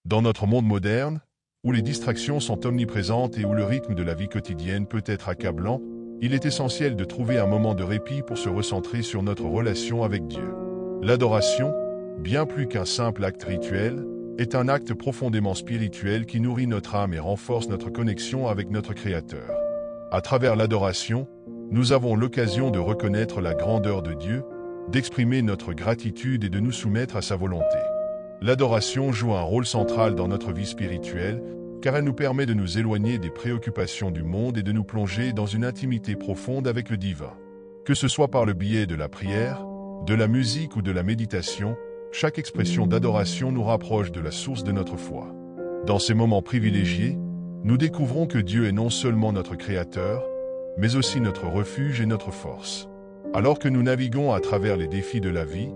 Dans notre monde moderne, où les distractions sont omniprésentes et où le rythme de la vie quotidienne peut être accablant, il est essentiel de trouver un moment de répit pour se recentrer sur notre relation avec Dieu. L'adoration, bien plus qu'un simple acte rituel, est un acte profondément spirituel qui nourrit notre âme et renforce notre connexion avec notre Créateur. À travers l'adoration, nous avons l'occasion de reconnaître la grandeur de Dieu, d'exprimer notre gratitude et de nous soumettre à sa volonté. L'adoration joue un rôle central dans notre vie spirituelle, car elle nous permet de nous éloigner des préoccupations du monde et de nous plonger dans une intimité profonde avec le divin. Que ce soit par le biais de la prière, de la musique ou de la méditation, chaque expression d'adoration nous rapproche de la source de notre foi. Dans ces moments privilégiés, nous découvrons que Dieu est non seulement notre Créateur, mais aussi notre refuge et notre force. Alors que nous naviguons à travers les défis de la vie,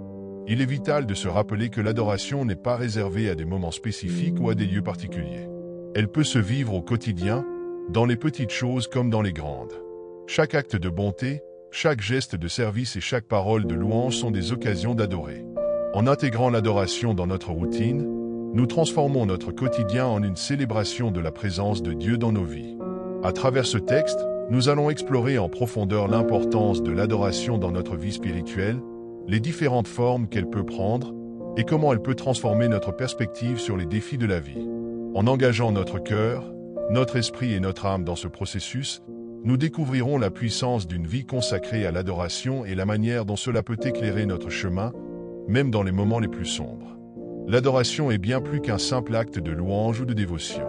il est vital de se rappeler que l'adoration n'est pas réservée à des moments spécifiques ou à des lieux particuliers. Elle peut se vivre au quotidien, dans les petites choses comme dans les grandes. Chaque acte de bonté, chaque geste de service et chaque parole de louange sont des occasions d'adorer. En intégrant l'adoration dans notre routine, nous transformons notre quotidien en une célébration de la présence de Dieu dans nos vies. À travers ce texte, nous allons explorer en profondeur l'importance de l'adoration dans notre vie spirituelle, les différentes formes qu'elle peut prendre et comment elle peut transformer notre perspective sur les défis de la vie. En engageant notre cœur, notre esprit et notre âme dans ce processus, nous découvrirons la puissance d'une vie consacrée à l'adoration et la manière dont cela peut éclairer notre chemin, même dans les moments les plus sombres. L'adoration est bien plus qu'un simple acte de louange ou de dévotion.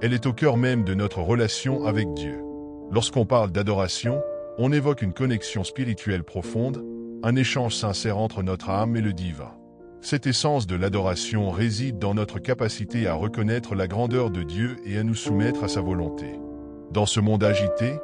Elle est au cœur même de notre relation avec Dieu. Lorsqu'on parle d'adoration, on évoque une connexion spirituelle profonde, un échange sincère entre notre âme et le divin. Cette essence de l'adoration réside dans notre capacité à reconnaître la grandeur de Dieu et à nous soumettre à sa volonté. Dans ce monde agité,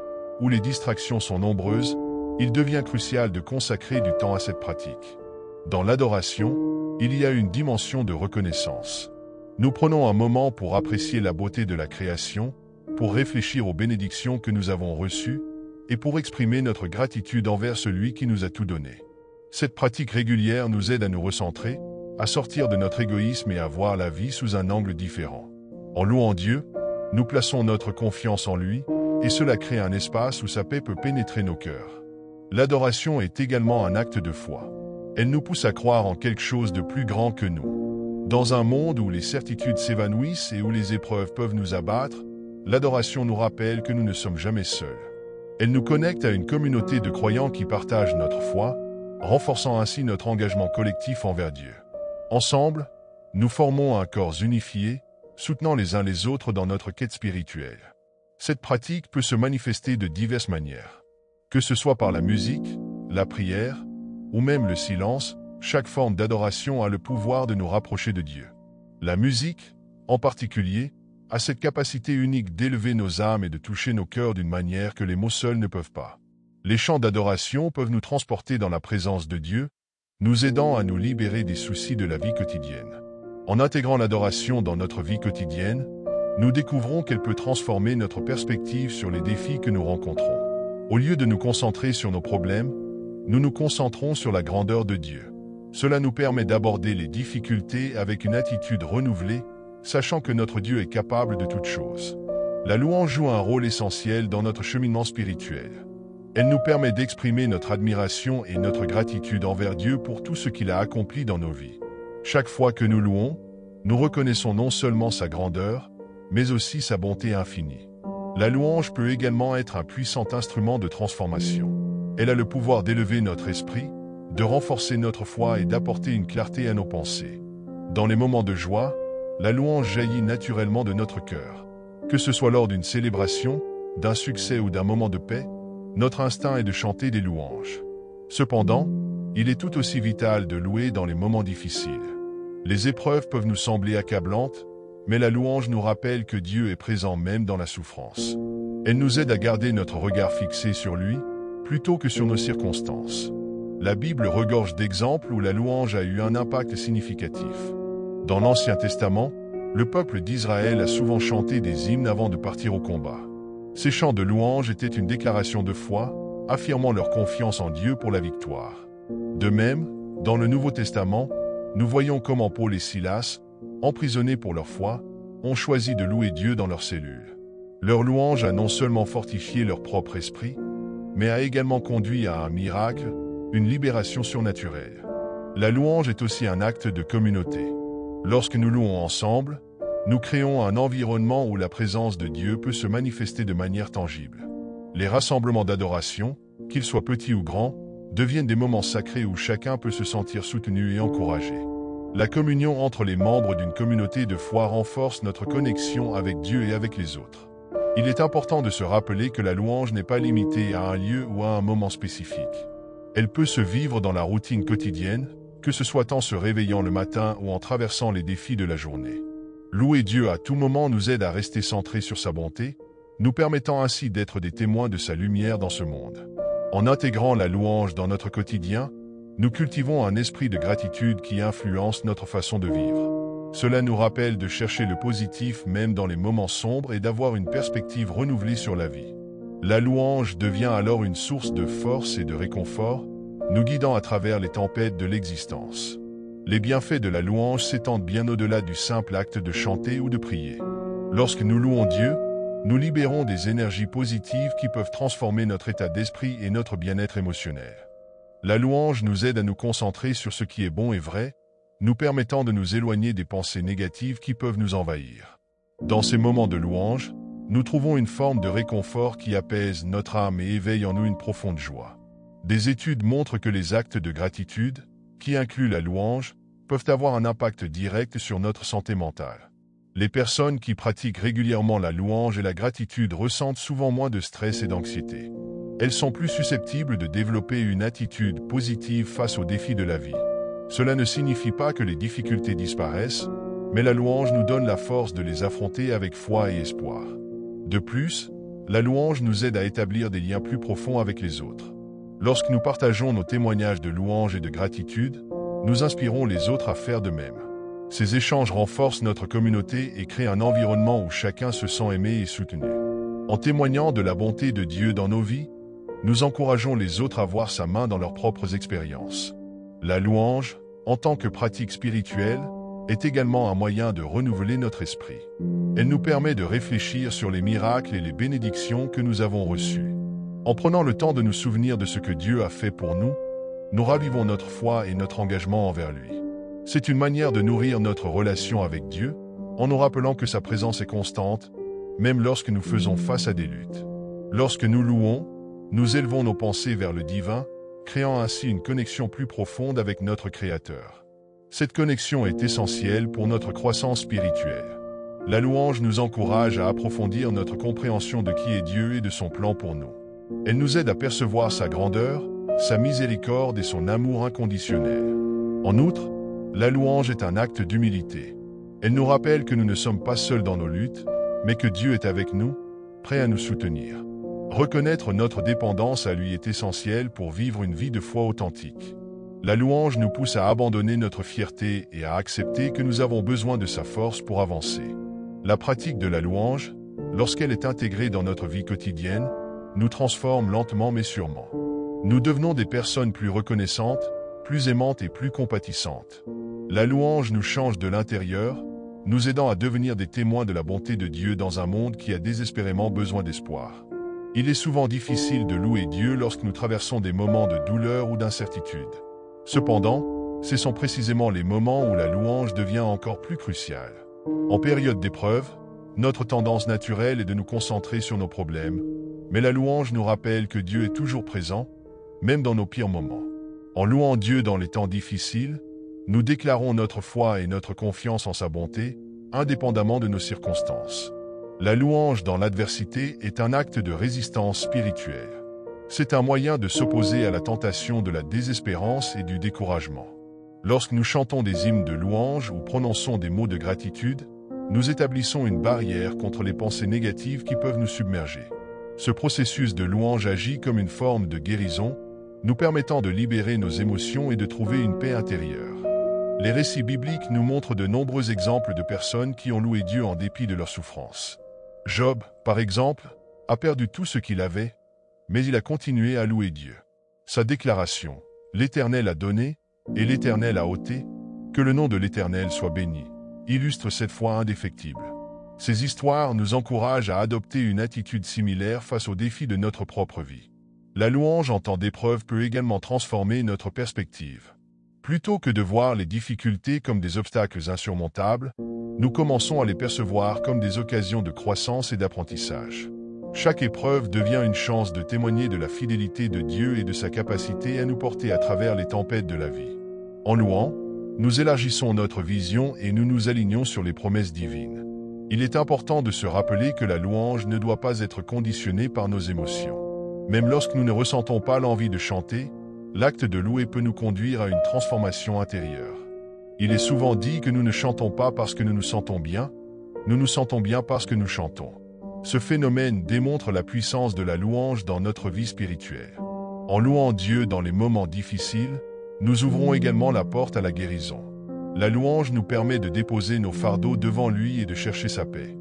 où les distractions sont nombreuses, il devient crucial de consacrer du temps à cette pratique. Dans l'adoration, il y a une dimension de reconnaissance. Nous prenons un moment pour apprécier la beauté de la création, pour réfléchir aux bénédictions que nous avons reçues, et pour exprimer notre gratitude envers celui qui nous a tout donné. Cette pratique régulière nous aide à nous recentrer, à sortir de notre égoïsme et à voir la vie sous un angle différent. En louant Dieu, nous plaçons notre confiance en lui, et cela crée un espace où sa paix peut pénétrer nos cœurs. L'adoration est également un acte de foi. Elle nous pousse à croire en quelque chose de plus grand que nous. Dans un monde où les certitudes s'évanouissent et où les épreuves peuvent nous abattre, l'adoration nous rappelle que nous ne sommes jamais seuls. Elle nous connecte à une communauté de croyants qui partagent notre foi, renforçant ainsi notre engagement collectif envers Dieu. Ensemble, nous formons un corps unifié, soutenant les uns les autres dans notre quête spirituelle. Cette pratique peut se manifester de diverses manières. Que ce soit par la musique, la prière, ou même le silence, chaque forme d'adoration a le pouvoir de nous rapprocher de Dieu. La musique, en particulier, a cette capacité unique d'élever nos âmes et de toucher nos cœurs d'une manière que les mots seuls ne peuvent pas. Les chants d'adoration peuvent nous transporter dans la présence de Dieu, nous aidant à nous libérer des soucis de la vie quotidienne. En intégrant l'adoration dans notre vie quotidienne, nous découvrons qu'elle peut transformer notre perspective sur les défis que nous rencontrons. Au lieu de nous concentrer sur nos problèmes, nous nous concentrons sur la grandeur de Dieu. Cela nous permet d'aborder les difficultés avec une attitude renouvelée, sachant que notre Dieu est capable de toutes choses. La louange joue un rôle essentiel dans notre cheminement spirituel. Elle nous permet d'exprimer notre admiration et notre gratitude envers Dieu pour tout ce qu'il a accompli dans nos vies. Chaque fois que nous louons, nous reconnaissons non seulement sa grandeur, mais aussi sa bonté infinie. La louange peut également être un puissant instrument de transformation. Elle a le pouvoir d'élever notre esprit, de renforcer notre foi et d'apporter une clarté à nos pensées. Dans les moments de joie, la louange jaillit naturellement de notre cœur. Que ce soit lors d'une célébration, d'un succès ou d'un moment de paix, notre instinct est de chanter des louanges. Cependant, il est tout aussi vital de louer dans les moments difficiles. Les épreuves peuvent nous sembler accablantes, mais la louange nous rappelle que Dieu est présent même dans la souffrance. Elle nous aide à garder notre regard fixé sur lui, plutôt que sur nos circonstances. La Bible regorge d'exemples où la louange a eu un impact significatif. Dans l'Ancien Testament, le peuple d'Israël a souvent chanté des hymnes avant de partir au combat. Ces chants de louange étaient une déclaration de foi, affirmant leur confiance en Dieu pour la victoire. De même, dans le Nouveau Testament, nous voyons comment Paul et Silas, emprisonnés pour leur foi, ont choisi de louer Dieu dans leurs cellules. Leur louange a non seulement fortifié leur propre esprit, mais a également conduit à un miracle, une libération surnaturelle. La louange est aussi un acte de communauté. Lorsque nous louons ensemble, nous créons un environnement où la présence de Dieu peut se manifester de manière tangible. Les rassemblements d'adoration, qu'ils soient petits ou grands, deviennent des moments sacrés où chacun peut se sentir soutenu et encouragé. La communion entre les membres d'une communauté de foi renforce notre connexion avec Dieu et avec les autres. Il est important de se rappeler que la louange n'est pas limitée à un lieu ou à un moment spécifique. Elle peut se vivre dans la routine quotidienne, que ce soit en se réveillant le matin ou en traversant les défis de la journée. Louer Dieu à tout moment nous aide à rester centrés sur sa bonté, nous permettant ainsi d'être des témoins de sa lumière dans ce monde. En intégrant la louange dans notre quotidien, nous cultivons un esprit de gratitude qui influence notre façon de vivre. Cela nous rappelle de chercher le positif même dans les moments sombres et d'avoir une perspective renouvelée sur la vie. La louange devient alors une source de force et de réconfort, nous guidant à travers les tempêtes de l'existence. Les bienfaits de la louange s'étendent bien au-delà du simple acte de chanter ou de prier. Lorsque nous louons Dieu, nous libérons des énergies positives qui peuvent transformer notre état d'esprit et notre bien-être émotionnel. La louange nous aide à nous concentrer sur ce qui est bon et vrai, nous permettant de nous éloigner des pensées négatives qui peuvent nous envahir. Dans ces moments de louange, nous trouvons une forme de réconfort qui apaise notre âme et éveille en nous une profonde joie. Des études montrent que les actes de gratitude, qui incluent la louange, peuvent avoir un impact direct sur notre santé mentale. Les personnes qui pratiquent régulièrement la louange et la gratitude ressentent souvent moins de stress et d'anxiété. Elles sont plus susceptibles de développer une attitude positive face aux défis de la vie. Cela ne signifie pas que les difficultés disparaissent, mais la louange nous donne la force de les affronter avec foi et espoir. De plus, la louange nous aide à établir des liens plus profonds avec les autres. Lorsque nous partageons nos témoignages de louange et de gratitude, nous inspirons les autres à faire de même. Ces échanges renforcent notre communauté et créent un environnement où chacun se sent aimé et soutenu. En témoignant de la bonté de Dieu dans nos vies, nous encourageons les autres à voir sa main dans leurs propres expériences. La louange, en tant que pratique spirituelle, est également un moyen de renouveler notre esprit. Elle nous permet de réfléchir sur les miracles et les bénédictions que nous avons reçues. En prenant le temps de nous souvenir de ce que Dieu a fait pour nous, nous ravivons notre foi et notre engagement envers lui. C'est une manière de nourrir notre relation avec Dieu, en nous rappelant que sa présence est constante, même lorsque nous faisons face à des luttes. Lorsque nous louons, nous élevons nos pensées vers le divin, créant ainsi une connexion plus profonde avec notre Créateur. Cette connexion est essentielle pour notre croissance spirituelle. La louange nous encourage à approfondir notre compréhension de qui est Dieu et de son plan pour nous. Elle nous aide à percevoir sa grandeur, sa miséricorde et son amour inconditionnel. En outre, la louange est un acte d'humilité. Elle nous rappelle que nous ne sommes pas seuls dans nos luttes, mais que Dieu est avec nous, prêt à nous soutenir. Reconnaître notre dépendance à lui est essentiel pour vivre une vie de foi authentique. La louange nous pousse à abandonner notre fierté et à accepter que nous avons besoin de sa force pour avancer. La pratique de la louange, lorsqu'elle est intégrée dans notre vie quotidienne, nous transforme lentement mais sûrement. Nous devenons des personnes plus reconnaissantes, plus aimantes et plus compatissantes. La louange nous change de l'intérieur, nous aidant à devenir des témoins de la bonté de Dieu dans un monde qui a désespérément besoin d'espoir. Il est souvent difficile de louer Dieu lorsque nous traversons des moments de douleur ou d'incertitude. Cependant, ce sont précisément les moments où la louange devient encore plus cruciale. En période d'épreuve, notre tendance naturelle est de nous concentrer sur nos problèmes, mais la louange nous rappelle que Dieu est toujours présent, même dans nos pires moments. En louant Dieu dans les temps difficiles, nous déclarons notre foi et notre confiance en sa bonté, indépendamment de nos circonstances. La louange dans l'adversité est un acte de résistance spirituelle. C'est un moyen de s'opposer à la tentation de la désespérance et du découragement. Lorsque nous chantons des hymnes de louange ou prononçons des mots de gratitude, nous établissons une barrière contre les pensées négatives qui peuvent nous submerger. Ce processus de louange agit comme une forme de guérison, nous permettant de libérer nos émotions et de trouver une paix intérieure. Les récits bibliques nous montrent de nombreux exemples de personnes qui ont loué Dieu en dépit de leurs souffrances. Job, par exemple, a perdu tout ce qu'il avait, mais il a continué à louer Dieu. Sa déclaration « L'Éternel a donné, et l'Éternel a ôté, que le nom de l'Éternel soit béni », illustrent cette foi indéfectible. Ces histoires nous encouragent à adopter une attitude similaire face aux défis de notre propre vie. La louange en temps d'épreuve peut également transformer notre perspective. Plutôt que de voir les difficultés comme des obstacles insurmontables, nous commençons à les percevoir comme des occasions de croissance et d'apprentissage. Chaque épreuve devient une chance de témoigner de la fidélité de Dieu et de sa capacité à nous porter à travers les tempêtes de la vie. En louant, nous élargissons notre vision et nous nous alignons sur les promesses divines. Il est important de se rappeler que la louange ne doit pas être conditionnée par nos émotions. Même lorsque nous ne ressentons pas l'envie de chanter, l'acte de louer peut nous conduire à une transformation intérieure. Il est souvent dit que nous ne chantons pas parce que nous nous sentons bien parce que nous chantons. Ce phénomène démontre la puissance de la louange dans notre vie spirituelle. En louant Dieu dans les moments difficiles, nous ouvrons également la porte à la guérison. La louange nous permet de déposer nos fardeaux devant lui et de chercher sa paix.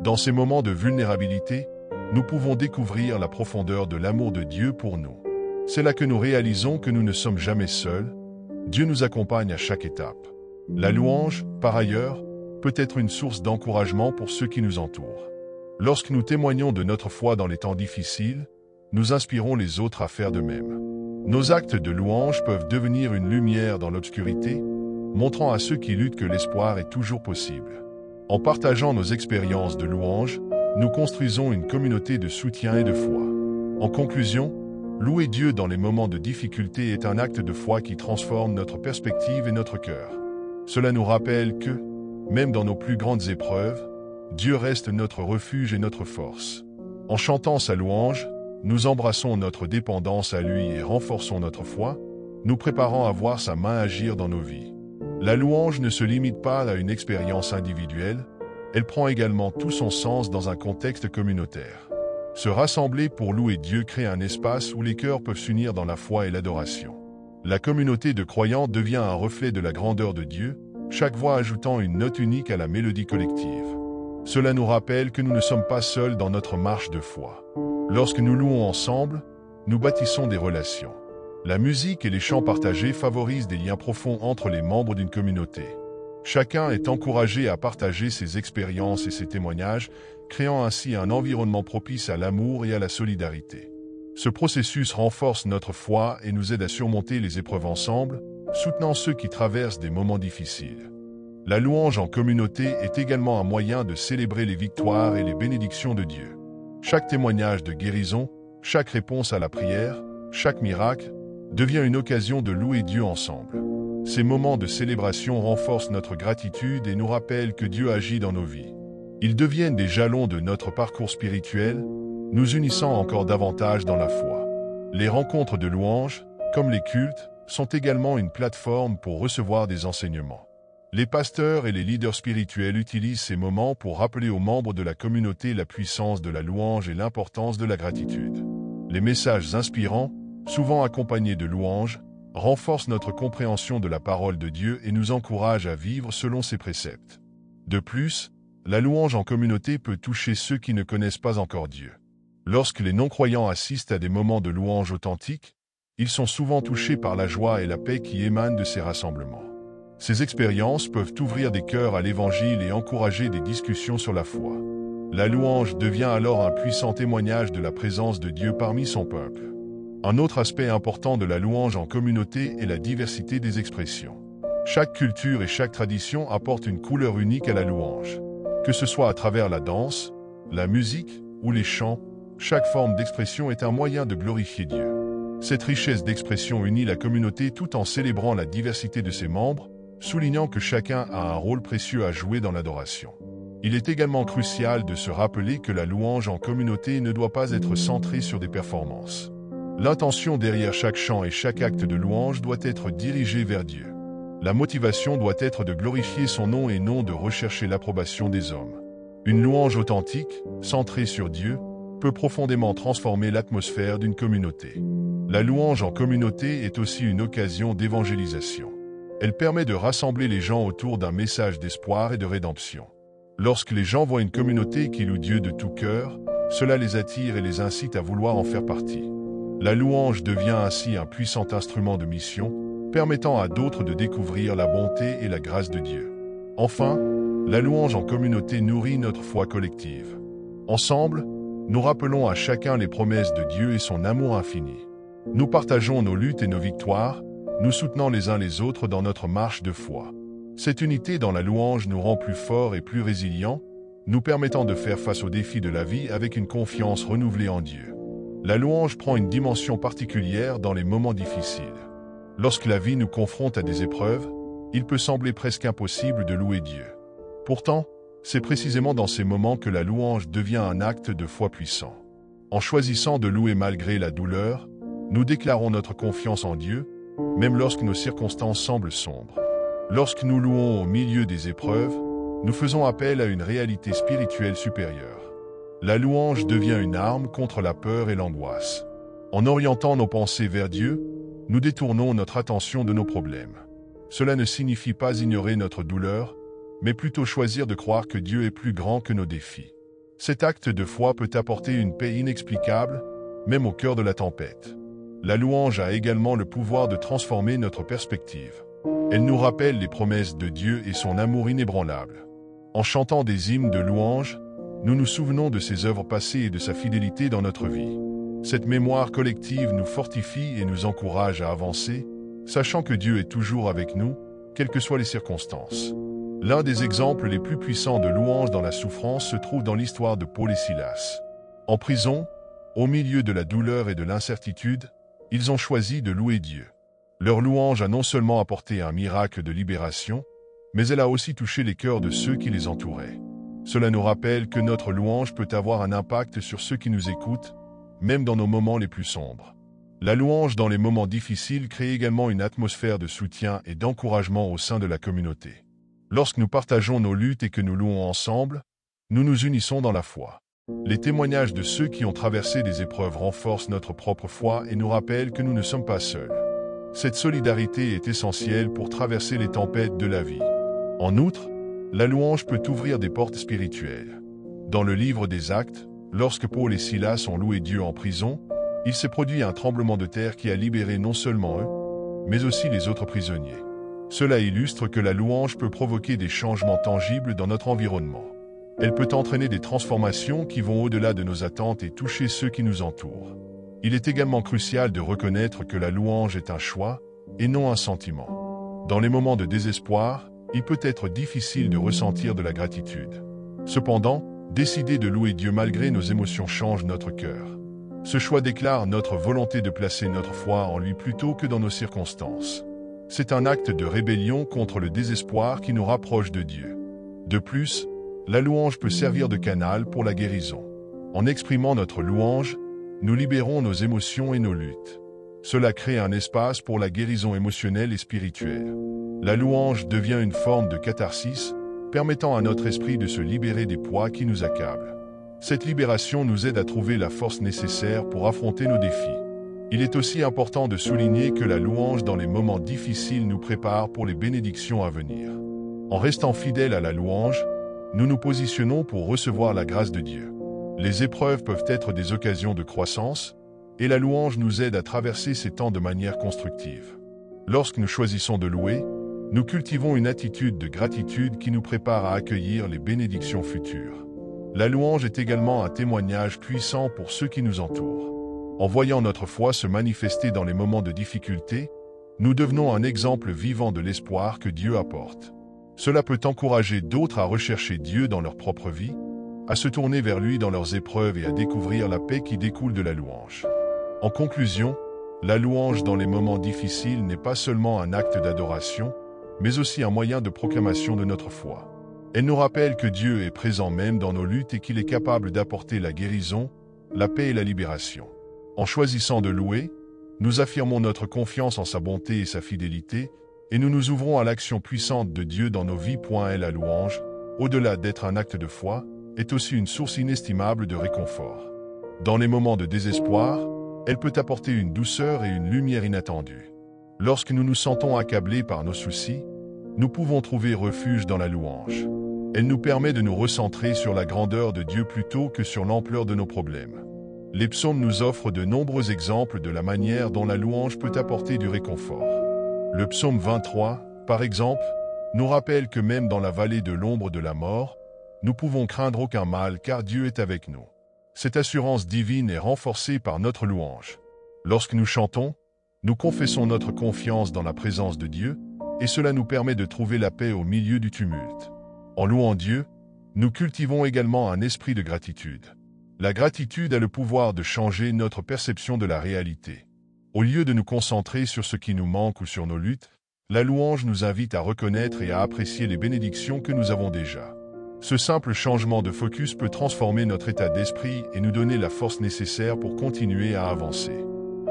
Dans ces moments de vulnérabilité, nous pouvons découvrir la profondeur de l'amour de Dieu pour nous. C'est là que nous réalisons que nous ne sommes jamais seuls. Dieu nous accompagne à chaque étape. La louange, par ailleurs, peut être une source d'encouragement pour ceux qui nous entourent. Lorsque nous témoignons de notre foi dans les temps difficiles, nous inspirons les autres à faire de même. Nos actes de louange peuvent devenir une lumière dans l'obscurité, montrant à ceux qui luttent que l'espoir est toujours possible. En partageant nos expériences de louange, nous construisons une communauté de soutien et de foi. En conclusion, louer Dieu dans les moments de difficulté est un acte de foi qui transforme notre perspective et notre cœur. Cela nous rappelle que, même dans nos plus grandes épreuves, Dieu reste notre refuge et notre force. En chantant sa louange, nous embrassons notre dépendance à lui et renforçons notre foi, nous préparant à voir sa main agir dans nos vies. La louange ne se limite pas à une expérience individuelle, elle prend également tout son sens dans un contexte communautaire. Se rassembler pour louer Dieu crée un espace où les cœurs peuvent s'unir dans la foi et l'adoration. La communauté de croyants devient un reflet de la grandeur de Dieu, chaque voix ajoutant une note unique à la mélodie collective. Cela nous rappelle que nous ne sommes pas seuls dans notre marche de foi. Lorsque nous louons ensemble, nous bâtissons des relations. La musique et les chants partagés favorisent des liens profonds entre les membres d'une communauté. Chacun est encouragé à partager ses expériences et ses témoignages, créant ainsi un environnement propice à l'amour et à la solidarité. Ce processus renforce notre foi et nous aide à surmonter les épreuves ensemble, soutenant ceux qui traversent des moments difficiles. La louange en communauté est également un moyen de célébrer les victoires et les bénédictions de Dieu. Chaque témoignage de guérison, chaque réponse à la prière, chaque miracle, devient une occasion de louer Dieu ensemble. Ces moments de célébration renforcent notre gratitude et nous rappellent que Dieu agit dans nos vies. Ils deviennent des jalons de notre parcours spirituel, nous unissant encore davantage dans la foi. Les rencontres de louange, comme les cultes, sont également une plateforme pour recevoir des enseignements. Les pasteurs et les leaders spirituels utilisent ces moments pour rappeler aux membres de la communauté la puissance de la louange et l'importance de la gratitude. Les messages inspirants, souvent accompagnés de louanges, renforcent notre compréhension de la parole de Dieu et nous encouragent à vivre selon ses préceptes. De plus, la louange en communauté peut toucher ceux qui ne connaissent pas encore Dieu. Lorsque les non-croyants assistent à des moments de louange authentiques, ils sont souvent touchés par la joie et la paix qui émanent de ces rassemblements. Ces expériences peuvent ouvrir des cœurs à l'Évangile et encourager des discussions sur la foi. La louange devient alors un puissant témoignage de la présence de Dieu parmi son peuple. Un autre aspect important de la louange en communauté est la diversité des expressions. Chaque culture et chaque tradition apporte une couleur unique à la louange. Que ce soit à travers la danse, la musique ou les chants, chaque forme d'expression est un moyen de glorifier Dieu. Cette richesse d'expression unit la communauté tout en célébrant la diversité de ses membres, soulignant que chacun a un rôle précieux à jouer dans l'adoration. Il est également crucial de se rappeler que la louange en communauté ne doit pas être centrée sur des performances. L'intention derrière chaque chant et chaque acte de louange doit être dirigée vers Dieu. La motivation doit être de glorifier son nom et non de rechercher l'approbation des hommes. Une louange authentique, centrée sur Dieu, peut profondément transformer l'atmosphère d'une communauté. La louange en communauté est aussi une occasion d'évangélisation. Elle permet de rassembler les gens autour d'un message d'espoir et de rédemption. Lorsque les gens voient une communauté qui loue Dieu de tout cœur, cela les attire et les incite à vouloir en faire partie. La louange devient ainsi un puissant instrument de mission, permettant à d'autres de découvrir la bonté et la grâce de Dieu. Enfin, La louange en communauté nourrit notre foi collective. Ensemble, nous rappelons à chacun les promesses de Dieu et son amour infini. Nous partageons nos luttes et nos victoires, nous soutenant les uns les autres dans notre marche de foi. Cette unité dans la louange nous rend plus forts et plus résilients, nous permettant de faire face aux défis de la vie avec une confiance renouvelée en Dieu. La louange prend une dimension particulière dans les moments difficiles. Lorsque la vie nous confronte à des épreuves, il peut sembler presque impossible de louer Dieu. Pourtant, c'est précisément dans ces moments que la louange devient un acte de foi puissant. En choisissant de louer malgré la douleur, nous déclarons notre confiance en Dieu, même lorsque nos circonstances semblent sombres. Lorsque nous louons au milieu des épreuves, nous faisons appel à une réalité spirituelle supérieure. La louange devient une arme contre la peur et l'angoisse. En orientant nos pensées vers Dieu, nous détournons notre attention de nos problèmes. Cela ne signifie pas ignorer notre douleur, mais plutôt choisir de croire que Dieu est plus grand que nos défis. Cet acte de foi peut apporter une paix inexplicable, même au cœur de la tempête. La louange a également le pouvoir de transformer notre perspective. Elle nous rappelle les promesses de Dieu et son amour inébranlable. En chantant des hymnes de louange, nous nous souvenons de ses œuvres passées et de sa fidélité dans notre vie. Cette mémoire collective nous fortifie et nous encourage à avancer, sachant que Dieu est toujours avec nous, quelles que soient les circonstances. L'un des exemples les plus puissants de louange dans la souffrance se trouve dans l'histoire de Paul et Silas. En prison, au milieu de la douleur et de l'incertitude, ils ont choisi de louer Dieu. Leur louange a non seulement apporté un miracle de libération, mais elle a aussi touché les cœurs de ceux qui les entouraient. Cela nous rappelle que notre louange peut avoir un impact sur ceux qui nous écoutent, même dans nos moments les plus sombres. La louange dans les moments difficiles crée également une atmosphère de soutien et d'encouragement au sein de la communauté. Lorsque nous partageons nos luttes et que nous louons ensemble, nous nous unissons dans la foi. Les témoignages de ceux qui ont traversé des épreuves renforcent notre propre foi et nous rappellent que nous ne sommes pas seuls. Cette solidarité est essentielle pour traverser les tempêtes de la vie. En outre, la louange peut ouvrir des portes spirituelles. Dans le livre des Actes, lorsque Paul et Silas ont loué Dieu en prison, il s'est produit un tremblement de terre qui a libéré non seulement eux, mais aussi les autres prisonniers. Cela illustre que la louange peut provoquer des changements tangibles dans notre environnement. Elle peut entraîner des transformations qui vont au-delà de nos attentes et toucher ceux qui nous entourent. Il est également crucial de reconnaître que la louange est un choix et non un sentiment. Dans les moments de désespoir, il peut être difficile de ressentir de la gratitude. Cependant, décider de louer Dieu malgré nos émotions change notre cœur. Ce choix déclare notre volonté de placer notre foi en lui plutôt que dans nos circonstances. C'est un acte de rébellion contre le désespoir qui nous rapproche de Dieu. De plus, la louange peut servir de canal pour la guérison. En exprimant notre louange, nous libérons nos émotions et nos luttes. Cela crée un espace pour la guérison émotionnelle et spirituelle. La louange devient une forme de catharsis, permettant à notre esprit de se libérer des poids qui nous accablent. Cette libération nous aide à trouver la force nécessaire pour affronter nos défis. Il est aussi important de souligner que la louange dans les moments difficiles nous prépare pour les bénédictions à venir. En restant fidèles à la louange, nous nous positionnons pour recevoir la grâce de Dieu. Les épreuves peuvent être des occasions de croissance, et la louange nous aide à traverser ces temps de manière constructive. Lorsque nous choisissons de louer, nous cultivons une attitude de gratitude qui nous prépare à accueillir les bénédictions futures. La louange est également un témoignage puissant pour ceux qui nous entourent. En voyant notre foi se manifester dans les moments de difficulté, nous devenons un exemple vivant de l'espoir que Dieu apporte. Cela peut encourager d'autres à rechercher Dieu dans leur propre vie, à se tourner vers lui dans leurs épreuves et à découvrir la paix qui découle de la louange. En conclusion, la louange dans les moments difficiles n'est pas seulement un acte d'adoration, mais aussi un moyen de proclamation de notre foi. Elle nous rappelle que Dieu est présent même dans nos luttes et qu'il est capable d'apporter la guérison, la paix et la libération. En choisissant de louer, nous affirmons notre confiance en sa bonté et sa fidélité, et nous nous ouvrons à l'action puissante de Dieu dans nos vies. La louange, au-delà d'être un acte de foi, est aussi une source inestimable de réconfort. Dans les moments de désespoir, elle peut apporter une douceur et une lumière inattendues. Lorsque nous nous sentons accablés par nos soucis, nous pouvons trouver refuge dans la louange. Elle nous permet de nous recentrer sur la grandeur de Dieu plutôt que sur l'ampleur de nos problèmes. Les psaumes nous offrent de nombreux exemples de la manière dont la louange peut apporter du réconfort. Le psaume 23, par exemple, nous rappelle que même dans la vallée de l'ombre de la mort, nous pouvons craindre aucun mal car Dieu est avec nous. Cette assurance divine est renforcée par notre louange. Lorsque nous chantons, nous confessons notre confiance dans la présence de Dieu, et cela nous permet de trouver la paix au milieu du tumulte. En louant Dieu, nous cultivons également un esprit de gratitude. La gratitude a le pouvoir de changer notre perception de la réalité. Au lieu de nous concentrer sur ce qui nous manque ou sur nos luttes, la louange nous invite à reconnaître et à apprécier les bénédictions que nous avons déjà. Ce simple changement de focus peut transformer notre état d'esprit et nous donner la force nécessaire pour continuer à avancer.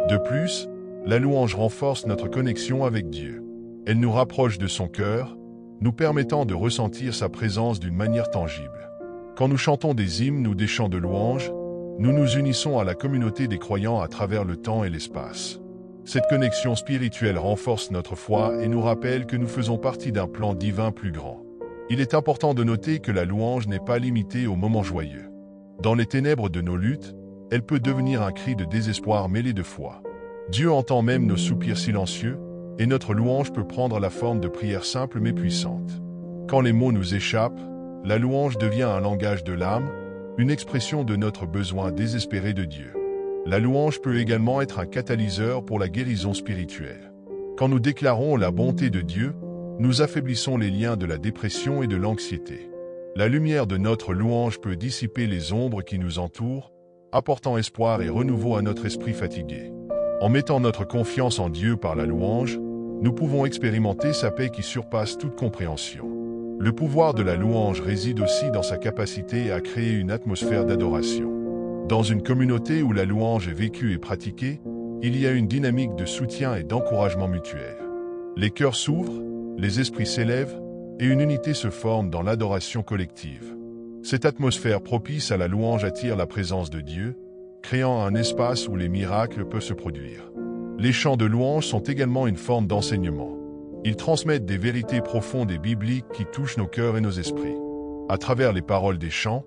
De plus, la louange renforce notre connexion avec Dieu. Elle nous rapproche de son cœur, nous permettant de ressentir sa présence d'une manière tangible. Quand nous chantons des hymnes ou des chants de louange, nous nous unissons à la communauté des croyants à travers le temps et l'espace. Cette connexion spirituelle renforce notre foi et nous rappelle que nous faisons partie d'un plan divin plus grand. Il est important de noter que la louange n'est pas limitée aux moments joyeux. Dans les ténèbres de nos luttes, elle peut devenir un cri de désespoir mêlé de foi. Dieu entend même nos soupirs silencieux, et notre louange peut prendre la forme de prières simples mais puissantes. Quand les mots nous échappent, la louange devient un langage de l'âme, une expression de notre besoin désespéré de Dieu. La louange peut également être un catalyseur pour la guérison spirituelle. Quand nous déclarons la bonté de Dieu, nous affaiblissons les liens de la dépression et de l'anxiété. La lumière de notre louange peut dissiper les ombres qui nous entourent, apportant espoir et renouveau à notre esprit fatigué. En mettant notre confiance en Dieu par la louange, nous pouvons expérimenter sa paix qui surpasse toute compréhension. Le pouvoir de la louange réside aussi dans sa capacité à créer une atmosphère d'adoration. Dans une communauté où la louange est vécue et pratiquée, il y a une dynamique de soutien et d'encouragement mutuel. Les cœurs s'ouvrent, les esprits s'élèvent, et une unité se forme dans l'adoration collective. Cette atmosphère propice à la louange attire la présence de Dieu, créant un espace où les miracles peuvent se produire. Les chants de louange sont également une forme d'enseignement. Ils transmettent des vérités profondes et bibliques qui touchent nos cœurs et nos esprits. À travers les paroles des chants,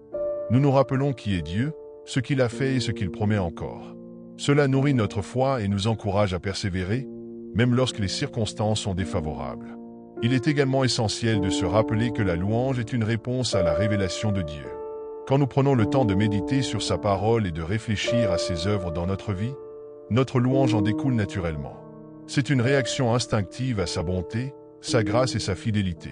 nous nous rappelons qui est Dieu, ce qu'il a fait et ce qu'il promet encore. Cela nourrit notre foi et nous encourage à persévérer, même lorsque les circonstances sont défavorables. Il est également essentiel de se rappeler que la louange est une réponse à la révélation de Dieu. Quand nous prenons le temps de méditer sur sa parole et de réfléchir à ses œuvres dans notre vie, notre louange en découle naturellement. C'est une réaction instinctive à sa bonté, sa grâce et sa fidélité.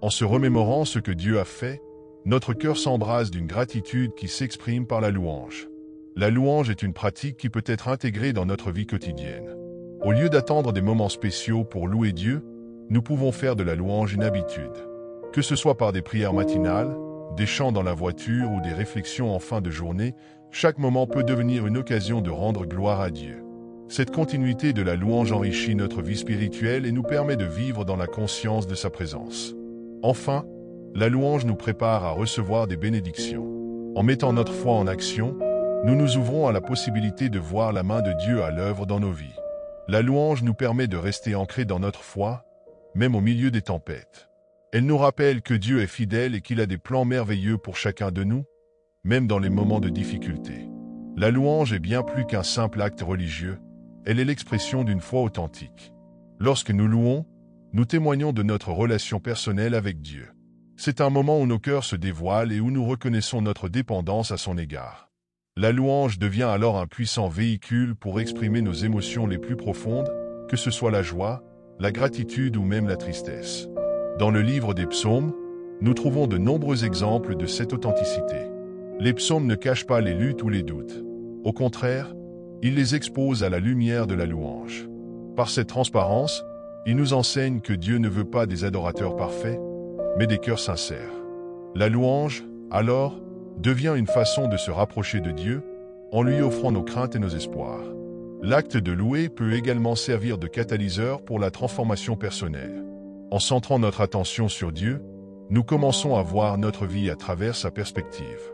En se remémorant ce que Dieu a fait, notre cœur s'embrase d'une gratitude qui s'exprime par la louange. La louange est une pratique qui peut être intégrée dans notre vie quotidienne. Au lieu d'attendre des moments spéciaux pour louer Dieu, nous pouvons faire de la louange une habitude. Que ce soit par des prières matinales, des chants dans la voiture ou des réflexions en fin de journée, chaque moment peut devenir une occasion de rendre gloire à Dieu. Cette continuité de la louange enrichit notre vie spirituelle et nous permet de vivre dans la conscience de sa présence. Enfin, la louange nous prépare à recevoir des bénédictions. En mettant notre foi en action, nous nous ouvrons à la possibilité de voir la main de Dieu à l'œuvre dans nos vies. La louange nous permet de rester ancrés dans notre foi, même au milieu des tempêtes. Elle nous rappelle que Dieu est fidèle et qu'il a des plans merveilleux pour chacun de nous, même dans les moments de difficulté. La louange est bien plus qu'un simple acte religieux, elle est l'expression d'une foi authentique. Lorsque nous louons, nous témoignons de notre relation personnelle avec Dieu. C'est un moment où nos cœurs se dévoilent et où nous reconnaissons notre dépendance à son égard. La louange devient alors un puissant véhicule pour exprimer nos émotions les plus profondes, que ce soit la joie, la gratitude ou même la tristesse. Dans le livre des psaumes, nous trouvons de nombreux exemples de cette authenticité. Les psaumes ne cachent pas les luttes ou les doutes. Au contraire, ils les exposent à la lumière de la louange. Par cette transparence, ils nous enseignent que Dieu ne veut pas des adorateurs parfaits, mais des cœurs sincères. La louange, alors, devient une façon de se rapprocher de Dieu, en lui offrant nos craintes et nos espoirs. L'acte de louer peut également servir de catalyseur pour la transformation personnelle. En centrant notre attention sur Dieu, nous commençons à voir notre vie à travers sa perspective.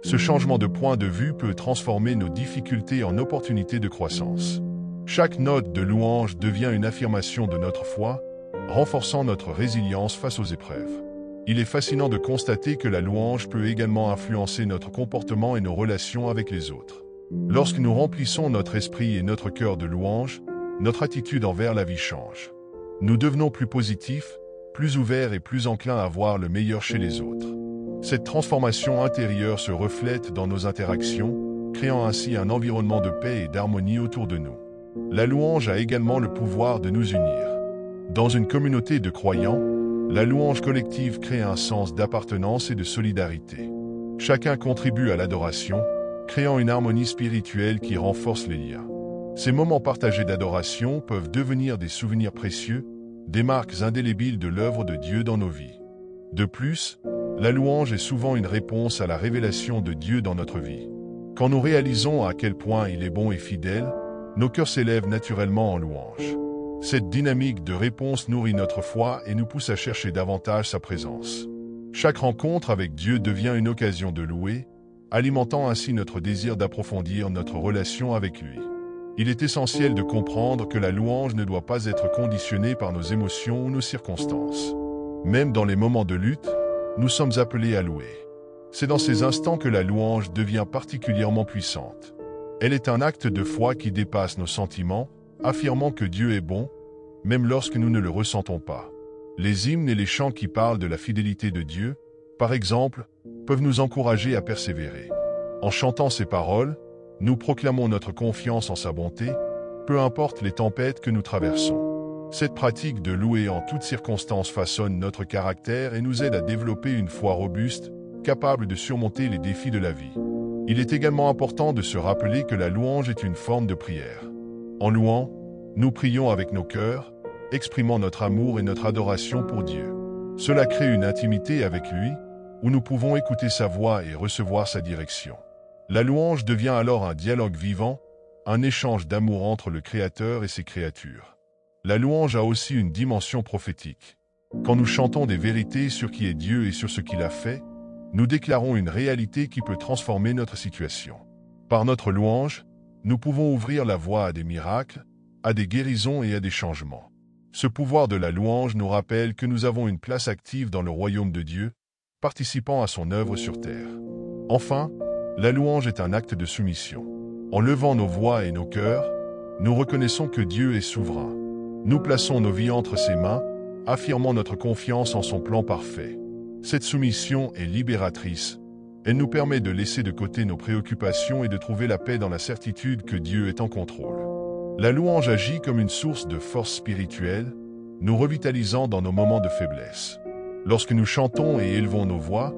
Ce changement de point de vue peut transformer nos difficultés en opportunités de croissance. Chaque note de louange devient une affirmation de notre foi, renforçant notre résilience face aux épreuves. Il est fascinant de constater que la louange peut également influencer notre comportement et nos relations avec les autres. Lorsque nous remplissons notre esprit et notre cœur de louange, notre attitude envers la vie change. Nous devenons plus positifs, plus ouvert et plus enclin à voir le meilleur chez les autres. Cette transformation intérieure se reflète dans nos interactions, créant ainsi un environnement de paix et d'harmonie autour de nous. La louange a également le pouvoir de nous unir. Dans une communauté de croyants, la louange collective crée un sens d'appartenance et de solidarité. Chacun contribue à l'adoration, créant une harmonie spirituelle qui renforce les liens. Ces moments partagés d'adoration peuvent devenir des souvenirs précieux, des marques indélébiles de l'œuvre de Dieu dans nos vies. De plus, la louange est souvent une réponse à la révélation de Dieu dans notre vie. Quand nous réalisons à quel point il est bon et fidèle, nos cœurs s'élèvent naturellement en louange. Cette dynamique de réponse nourrit notre foi et nous pousse à chercher davantage sa présence. Chaque rencontre avec Dieu devient une occasion de louer, alimentant ainsi notre désir d'approfondir notre relation avec lui. Il est essentiel de comprendre que la louange ne doit pas être conditionnée par nos émotions ou nos circonstances. Même dans les moments de lutte, nous sommes appelés à louer. C'est dans ces instants que la louange devient particulièrement puissante. Elle est un acte de foi qui dépasse nos sentiments, affirmant que Dieu est bon, même lorsque nous ne le ressentons pas. Les hymnes et les chants qui parlent de la fidélité de Dieu, par exemple, peuvent nous encourager à persévérer. En chantant ces paroles, nous proclamons notre confiance en sa bonté, peu importe les tempêtes que nous traversons. Cette pratique de louer en toutes circonstances façonne notre caractère et nous aide à développer une foi robuste, capable de surmonter les défis de la vie. Il est également important de se rappeler que la louange est une forme de prière. En louant, nous prions avec nos cœurs, exprimant notre amour et notre adoration pour Dieu. Cela crée une intimité avec lui, où nous pouvons écouter sa voix et recevoir sa direction. La louange devient alors un dialogue vivant, un échange d'amour entre le Créateur et ses créatures. La louange a aussi une dimension prophétique. Quand nous chantons des vérités sur qui est Dieu et sur ce qu'il a fait, nous déclarons une réalité qui peut transformer notre situation. Par notre louange, nous pouvons ouvrir la voie à des miracles, à des guérisons et à des changements. Ce pouvoir de la louange nous rappelle que nous avons une place active dans le royaume de Dieu, participant à son œuvre sur terre. Enfin, la louange est un acte de soumission. En levant nos voix et nos cœurs, nous reconnaissons que Dieu est souverain. Nous plaçons nos vies entre ses mains, affirmant notre confiance en son plan parfait. Cette soumission est libératrice. Elle nous permet de laisser de côté nos préoccupations et de trouver la paix dans la certitude que Dieu est en contrôle. La louange agit comme une source de force spirituelle, nous revitalisant dans nos moments de faiblesse. Lorsque nous chantons et élevons nos voix,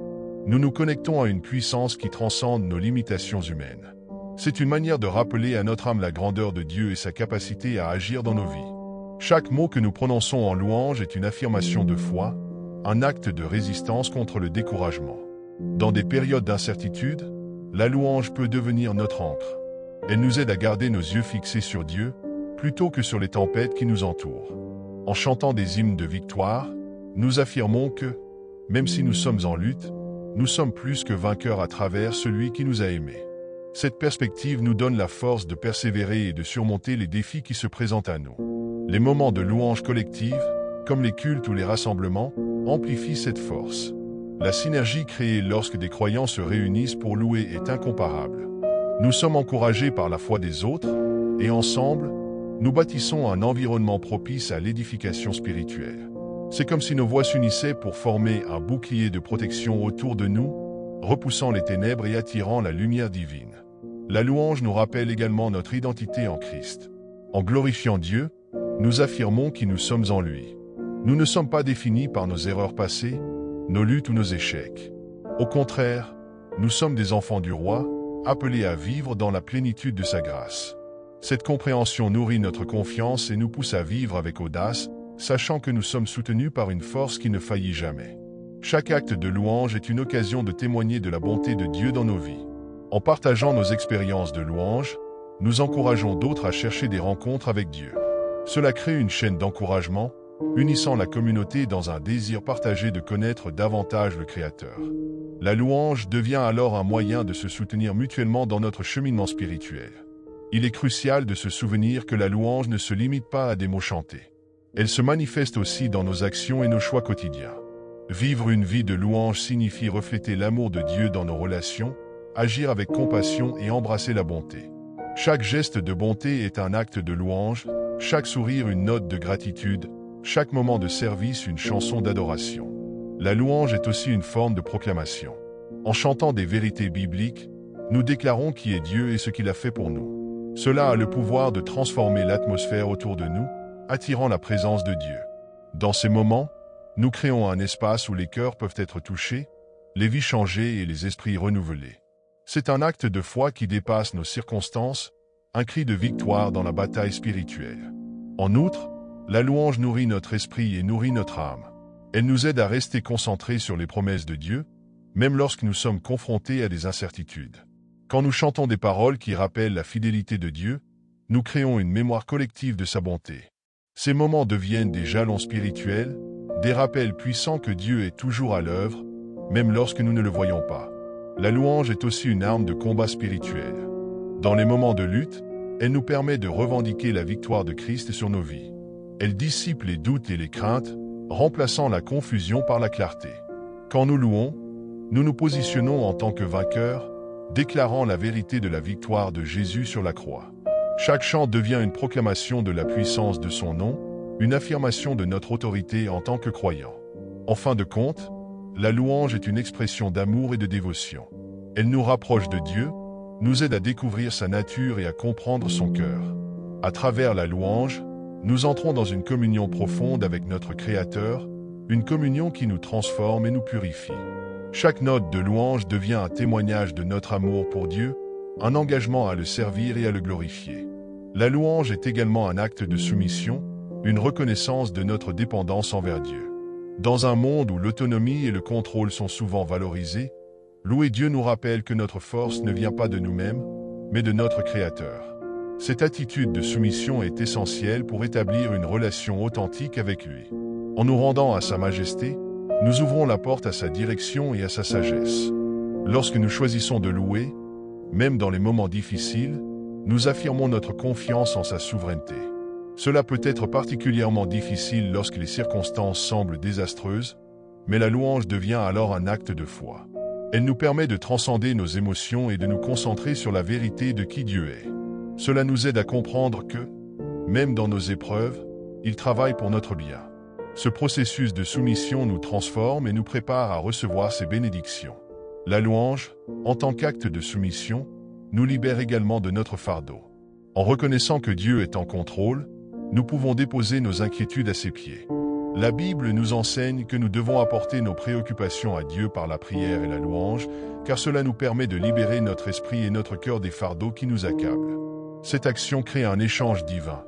nous nous connectons à une puissance qui transcende nos limitations humaines. C'est une manière de rappeler à notre âme la grandeur de Dieu et sa capacité à agir dans nos vies. Chaque mot que nous prononçons en louange est une affirmation de foi, un acte de résistance contre le découragement. Dans des périodes d'incertitude, la louange peut devenir notre ancre. Elle nous aide à garder nos yeux fixés sur Dieu, plutôt que sur les tempêtes qui nous entourent. En chantant des hymnes de victoire, nous affirmons que, même si nous sommes en lutte, nous sommes plus que vainqueurs à travers celui qui nous a aimés. Cette perspective nous donne la force de persévérer et de surmonter les défis qui se présentent à nous. Les moments de louange collective, comme les cultes ou les rassemblements, amplifient cette force. La synergie créée lorsque des croyants se réunissent pour louer est incomparable. Nous sommes encouragés par la foi des autres, et ensemble, nous bâtissons un environnement propice à l'édification spirituelle. C'est comme si nos voix s'unissaient pour former un bouclier de protection autour de nous, repoussant les ténèbres et attirant la lumière divine. La louange nous rappelle également notre identité en Christ. En glorifiant Dieu, nous affirmons qui nous sommes en lui. Nous ne sommes pas définis par nos erreurs passées, nos luttes ou nos échecs. Au contraire, nous sommes des enfants du roi, appelés à vivre dans la plénitude de sa grâce. Cette compréhension nourrit notre confiance et nous pousse à vivre avec audace, sachant que nous sommes soutenus par une force qui ne faillit jamais. Chaque acte de louange est une occasion de témoigner de la bonté de Dieu dans nos vies. En partageant nos expériences de louange, nous encourageons d'autres à chercher des rencontres avec Dieu. Cela crée une chaîne d'encouragement, unissant la communauté dans un désir partagé de connaître davantage le Créateur. La louange devient alors un moyen de se soutenir mutuellement dans notre cheminement spirituel. Il est crucial de se souvenir que la louange ne se limite pas à des mots chantés. Elle se manifeste aussi dans nos actions et nos choix quotidiens. Vivre une vie de louange signifie refléter l'amour de Dieu dans nos relations, agir avec compassion et embrasser la bonté. Chaque geste de bonté est un acte de louange, chaque sourire une note de gratitude, chaque moment de service une chanson d'adoration. La louange est aussi une forme de proclamation. En chantant des vérités bibliques, nous déclarons qui est Dieu et ce qu'il a fait pour nous. Cela a le pouvoir de transformer l'atmosphère autour de nous, attirant la présence de Dieu. Dans ces moments, nous créons un espace où les cœurs peuvent être touchés, les vies changées et les esprits renouvelés. C'est un acte de foi qui dépasse nos circonstances, un cri de victoire dans la bataille spirituelle. En outre, la louange nourrit notre esprit et nourrit notre âme. Elle nous aide à rester concentrés sur les promesses de Dieu, même lorsque nous sommes confrontés à des incertitudes. Quand nous chantons des paroles qui rappellent la fidélité de Dieu, nous créons une mémoire collective de sa bonté. Ces moments deviennent des jalons spirituels, des rappels puissants que Dieu est toujours à l'œuvre, même lorsque nous ne le voyons pas. La louange est aussi une arme de combat spirituel. Dans les moments de lutte, elle nous permet de revendiquer la victoire de Christ sur nos vies. Elle dissipe les doutes et les craintes, remplaçant la confusion par la clarté. Quand nous louons, nous nous positionnons en tant que vainqueurs, déclarant la vérité de la victoire de Jésus sur la croix. Chaque chant devient une proclamation de la puissance de son nom, une affirmation de notre autorité en tant que croyants. En fin de compte, la louange est une expression d'amour et de dévotion. Elle nous rapproche de Dieu, nous aide à découvrir sa nature et à comprendre son cœur. À travers la louange, nous entrons dans une communion profonde avec notre Créateur, une communion qui nous transforme et nous purifie. Chaque note de louange devient un témoignage de notre amour pour Dieu, un engagement à le servir et à le glorifier. La louange est également un acte de soumission, une reconnaissance de notre dépendance envers Dieu. Dans un monde où l'autonomie et le contrôle sont souvent valorisés, louer Dieu nous rappelle que notre force ne vient pas de nous-mêmes, mais de notre Créateur. Cette attitude de soumission est essentielle pour établir une relation authentique avec lui. En nous rendant à sa majesté, nous ouvrons la porte à sa direction et à sa sagesse. Lorsque nous choisissons de louer, même dans les moments difficiles, nous affirmons notre confiance en sa souveraineté. Cela peut être particulièrement difficile lorsque les circonstances semblent désastreuses, mais la louange devient alors un acte de foi. Elle nous permet de transcender nos émotions et de nous concentrer sur la vérité de qui Dieu est. Cela nous aide à comprendre que, même dans nos épreuves, il travaille pour notre bien. Ce processus de soumission nous transforme et nous prépare à recevoir ses bénédictions. La louange, en tant qu'acte de soumission, nous libère également de notre fardeau. En reconnaissant que Dieu est en contrôle, nous pouvons déposer nos inquiétudes à ses pieds. La Bible nous enseigne que nous devons apporter nos préoccupations à Dieu par la prière et la louange, car cela nous permet de libérer notre esprit et notre cœur des fardeaux qui nous accablent. Cette action crée un échange divin.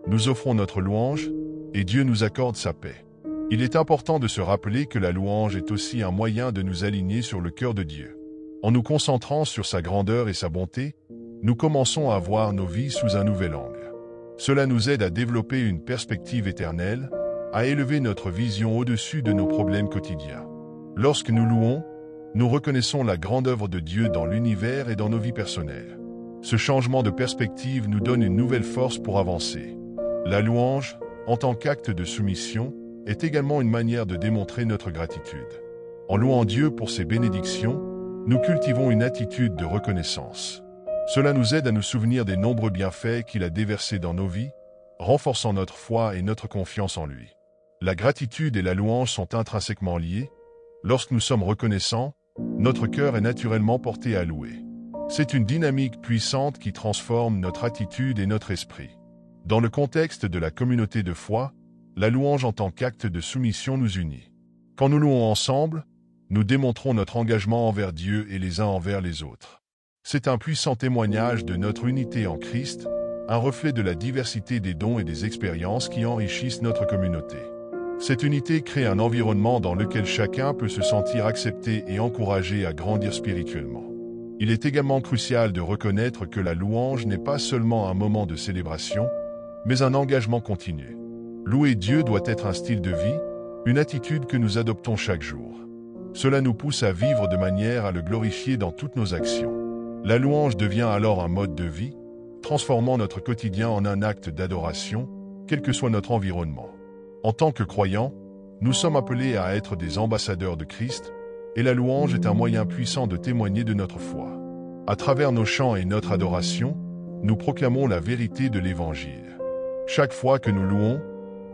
Nous offrons notre louange, et Dieu nous accorde sa paix. Il est important de se rappeler que la louange est aussi un moyen de nous aligner sur le cœur de Dieu. En nous concentrant sur sa grandeur et sa bonté, nous commençons à voir nos vies sous un nouvel angle. Cela nous aide à développer une perspective éternelle, à élever notre vision au-dessus de nos problèmes quotidiens. Lorsque nous louons, nous reconnaissons la grande œuvre de Dieu dans l'univers et dans nos vies personnelles. Ce changement de perspective nous donne une nouvelle force pour avancer. La louange, en tant qu'acte de soumission, est également une manière de démontrer notre gratitude. En louant Dieu pour ses bénédictions, nous cultivons une attitude de reconnaissance. Cela nous aide à nous souvenir des nombreux bienfaits qu'il a déversés dans nos vies, renforçant notre foi et notre confiance en lui. La gratitude et la louange sont intrinsèquement liées. Lorsque nous sommes reconnaissants, notre cœur est naturellement porté à louer. C'est une dynamique puissante qui transforme notre attitude et notre esprit. Dans le contexte de la communauté de foi, la louange en tant qu'acte de soumission nous unit. Quand nous louons ensemble, nous démontrons notre engagement envers Dieu et les uns envers les autres. C'est un puissant témoignage de notre unité en Christ, un reflet de la diversité des dons et des expériences qui enrichissent notre communauté. Cette unité crée un environnement dans lequel chacun peut se sentir accepté et encouragé à grandir spirituellement. Il est également crucial de reconnaître que la louange n'est pas seulement un moment de célébration, mais un engagement continu. Louer Dieu doit être un style de vie, une attitude que nous adoptons chaque jour. Cela nous pousse à vivre de manière à le glorifier dans toutes nos actions. La louange devient alors un mode de vie, transformant notre quotidien en un acte d'adoration, quel que soit notre environnement. En tant que croyants, nous sommes appelés à être des ambassadeurs de Christ, et la louange est un moyen puissant de témoigner de notre foi. À travers nos chants et notre adoration, nous proclamons la vérité de l'Évangile. Chaque fois que nous louons,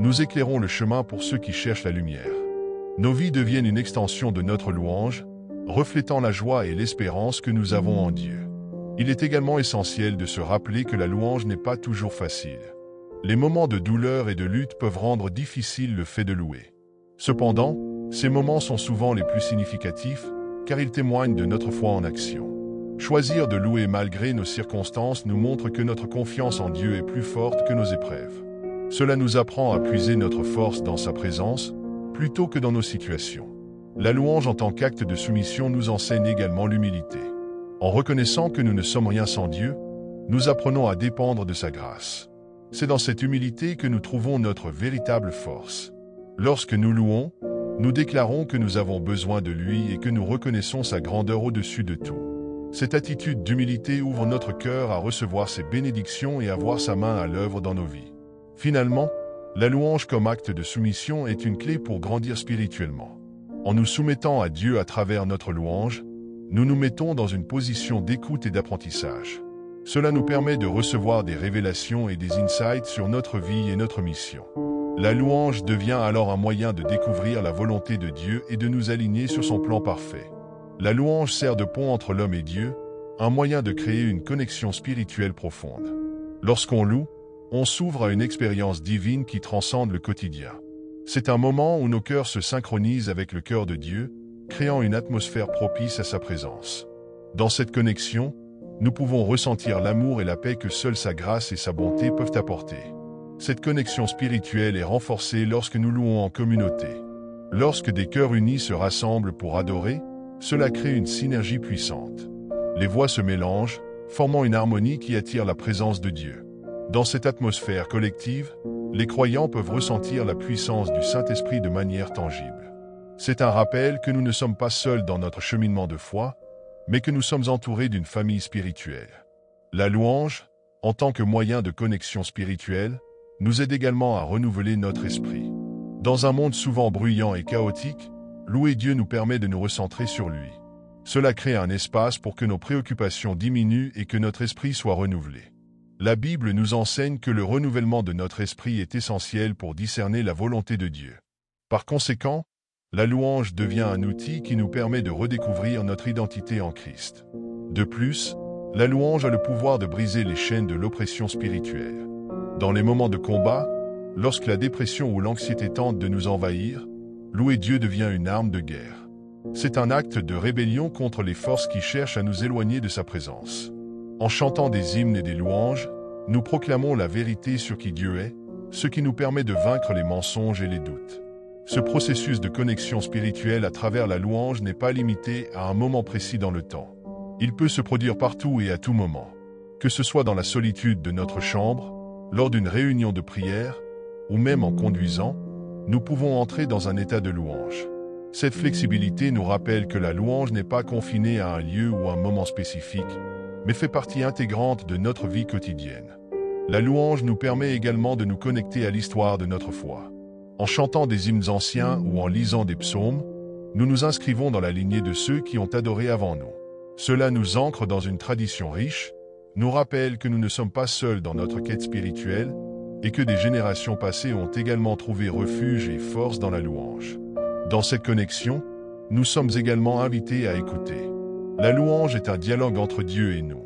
Nous éclairons le chemin pour ceux qui cherchent la lumière. Nos vies deviennent une extension de notre louange, reflétant la joie et l'espérance que nous avons en Dieu. Il est également essentiel de se rappeler que la louange n'est pas toujours facile. Les moments de douleur et de lutte peuvent rendre difficile le fait de louer. Cependant, ces moments sont souvent les plus significatifs, car ils témoignent de notre foi en action. Choisir de louer malgré nos circonstances nous montre que notre confiance en Dieu est plus forte que nos épreuves. Cela nous apprend à puiser notre force dans sa présence, plutôt que dans nos situations. La louange en tant qu'acte de soumission nous enseigne également l'humilité. En reconnaissant que nous ne sommes rien sans Dieu, nous apprenons à dépendre de sa grâce. C'est dans cette humilité que nous trouvons notre véritable force. Lorsque nous louons, nous déclarons que nous avons besoin de lui et que nous reconnaissons sa grandeur au-dessus de tout. Cette attitude d'humilité ouvre notre cœur à recevoir ses bénédictions et à voir sa main à l'œuvre dans nos vies. Finalement, la louange comme acte de soumission est une clé pour grandir spirituellement. En nous soumettant à Dieu à travers notre louange, nous nous mettons dans une position d'écoute et d'apprentissage. Cela nous permet de recevoir des révélations et des insights sur notre vie et notre mission. La louange devient alors un moyen de découvrir la volonté de Dieu et de nous aligner sur son plan parfait. La louange sert de pont entre l'homme et Dieu, un moyen de créer une connexion spirituelle profonde. Lorsqu'on loue, on s'ouvre à une expérience divine qui transcende le quotidien. C'est un moment où nos cœurs se synchronisent avec le cœur de Dieu, créant une atmosphère propice à sa présence. Dans cette connexion, nous pouvons ressentir l'amour et la paix que seule sa grâce et sa bonté peuvent apporter. Cette connexion spirituelle est renforcée lorsque nous louons en communauté. Lorsque des cœurs unis se rassemblent pour adorer, cela crée une synergie puissante. Les voix se mélangent, formant une harmonie qui attire la présence de Dieu. Dans cette atmosphère collective, les croyants peuvent ressentir la puissance du Saint-Esprit de manière tangible. C'est un rappel que nous ne sommes pas seuls dans notre cheminement de foi, mais que nous sommes entourés d'une famille spirituelle. La louange, en tant que moyen de connexion spirituelle, nous aide également à renouveler notre esprit. Dans un monde souvent bruyant et chaotique, louer Dieu nous permet de nous recentrer sur lui. Cela crée un espace pour que nos préoccupations diminuent et que notre esprit soit renouvelé. La Bible nous enseigne que le renouvellement de notre esprit est essentiel pour discerner la volonté de Dieu. Par conséquent, la louange devient un outil qui nous permet de redécouvrir notre identité en Christ. De plus, la louange a le pouvoir de briser les chaînes de l'oppression spirituelle. Dans les moments de combat, lorsque la dépression ou l'anxiété tentent de nous envahir, louer Dieu devient une arme de guerre. C'est un acte de rébellion contre les forces qui cherchent à nous éloigner de sa présence. En chantant des hymnes et des louanges, nous proclamons la vérité sur qui Dieu est, ce qui nous permet de vaincre les mensonges et les doutes. Ce processus de connexion spirituelle à travers la louange n'est pas limité à un moment précis dans le temps. Il peut se produire partout et à tout moment. Que ce soit dans la solitude de notre chambre, lors d'une réunion de prière, ou même en conduisant, nous pouvons entrer dans un état de louange. Cette flexibilité nous rappelle que la louange n'est pas confinée à un lieu ou un moment spécifique, mais fait partie intégrante de notre vie quotidienne. La louange nous permet également de nous connecter à l'histoire de notre foi. En chantant des hymnes anciens ou en lisant des psaumes, nous nous inscrivons dans la lignée de ceux qui ont adoré avant nous. Cela nous ancre dans une tradition riche, nous rappelle que nous ne sommes pas seuls dans notre quête spirituelle et que des générations passées ont également trouvé refuge et force dans la louange. Dans cette connexion, nous sommes également invités à écouter. La louange est un dialogue entre Dieu et nous.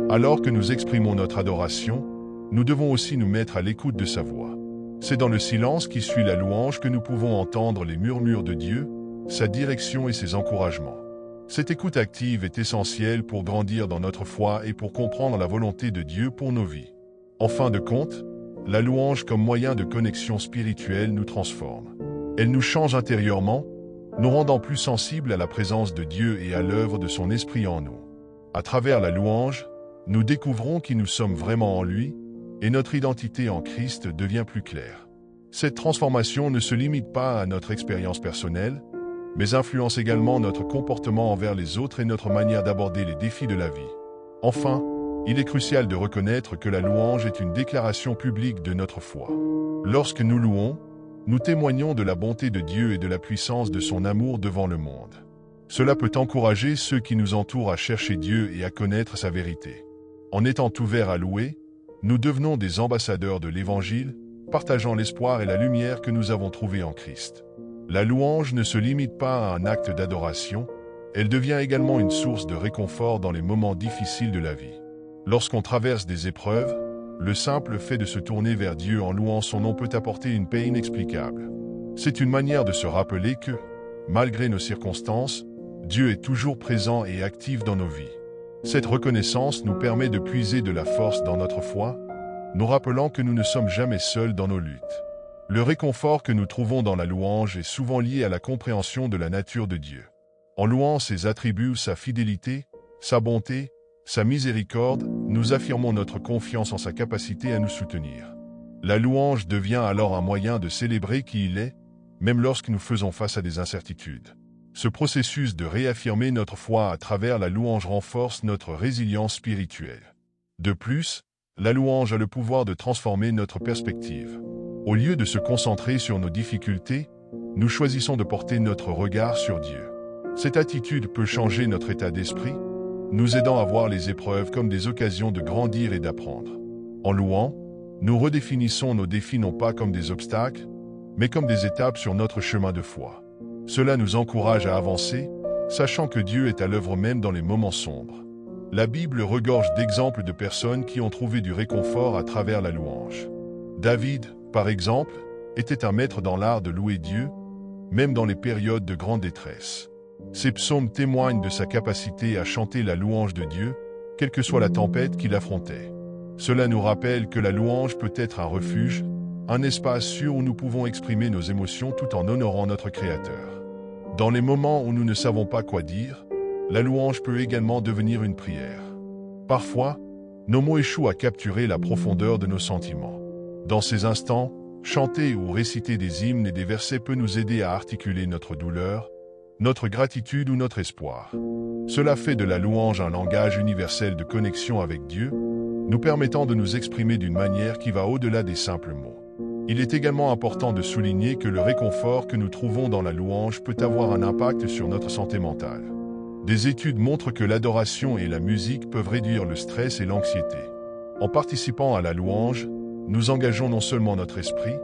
Alors que nous exprimons notre adoration, nous devons aussi nous mettre à l'écoute de sa voix. C'est dans le silence qui suit la louange que nous pouvons entendre les murmures de Dieu, sa direction et ses encouragements. Cette écoute active est essentielle pour grandir dans notre foi et pour comprendre la volonté de Dieu pour nos vies. En fin de compte, la louange comme moyen de connexion spirituelle nous transforme. Elle nous change intérieurement, nous rendant plus sensibles à la présence de Dieu et à l'œuvre de son Esprit en nous. À travers la louange, nous découvrons qui nous sommes vraiment en lui, et notre identité en Christ devient plus claire. Cette transformation ne se limite pas à notre expérience personnelle, mais influence également notre comportement envers les autres et notre manière d'aborder les défis de la vie. Enfin, il est crucial de reconnaître que la louange est une déclaration publique de notre foi. Lorsque nous louons, nous témoignons de la bonté de Dieu et de la puissance de son amour devant le monde. Cela peut encourager ceux qui nous entourent à chercher Dieu et à connaître sa vérité. En étant ouverts à louer, nous devenons des ambassadeurs de l'Évangile, partageant l'espoir et la lumière que nous avons trouvés en Christ. La louange ne se limite pas à un acte d'adoration, elle devient également une source de réconfort dans les moments difficiles de la vie. Lorsqu'on traverse des épreuves, le simple fait de se tourner vers Dieu en louant son nom peut apporter une paix inexplicable. C'est une manière de se rappeler que, malgré nos circonstances, Dieu est toujours présent et actif dans nos vies. Cette reconnaissance nous permet de puiser de la force dans notre foi, nous rappelant que nous ne sommes jamais seuls dans nos luttes. Le réconfort que nous trouvons dans la louange est souvent lié à la compréhension de la nature de Dieu. En louant ses attributs, sa fidélité, sa bonté, sa miséricorde, nous affirmons notre confiance en sa capacité à nous soutenir. La louange devient alors un moyen de célébrer qui il est, même lorsque nous faisons face à des incertitudes. Ce processus de réaffirmer notre foi à travers la louange renforce notre résilience spirituelle. De plus, la louange a le pouvoir de transformer notre perspective. Au lieu de se concentrer sur nos difficultés, nous choisissons de porter notre regard sur Dieu. Cette attitude peut changer notre état d'esprit, nous aidant à voir les épreuves comme des occasions de grandir et d'apprendre. En louant, nous redéfinissons nos défis non pas comme des obstacles, mais comme des étapes sur notre chemin de foi. Cela nous encourage à avancer, sachant que Dieu est à l'œuvre même dans les moments sombres. La Bible regorge d'exemples de personnes qui ont trouvé du réconfort à travers la louange. David, par exemple, était un maître dans l'art de louer Dieu, même dans les périodes de grande détresse. Ses psaumes témoignent de sa capacité à chanter la louange de Dieu, quelle que soit la tempête qu'il affrontait. Cela nous rappelle que la louange peut être un refuge, un espace sûr où nous pouvons exprimer nos émotions tout en honorant notre Créateur. Dans les moments où nous ne savons pas quoi dire, la louange peut également devenir une prière. Parfois, nos mots échouent à capturer la profondeur de nos sentiments. Dans ces instants, chanter ou réciter des hymnes et des versets peut nous aider à articuler notre douleur, notre gratitude ou notre espoir. Cela fait de la louange un langage universel de connexion avec Dieu, nous permettant de nous exprimer d'une manière qui va au-delà des simples mots. Il est également important de souligner que le réconfort que nous trouvons dans la louange peut avoir un impact sur notre santé mentale. Des études montrent que l'adoration et la musique peuvent réduire le stress et l'anxiété. En participant à la louange, nous engageons non seulement notre esprit,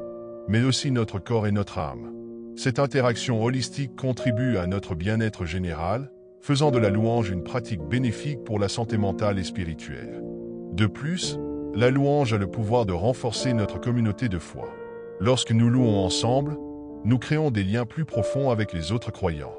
mais aussi notre corps et notre âme. Cette interaction holistique contribue à notre bien-être général, faisant de la louange une pratique bénéfique pour la santé mentale et spirituelle. De plus, la louange a le pouvoir de renforcer notre communauté de foi. Lorsque nous louons ensemble, nous créons des liens plus profonds avec les autres croyants.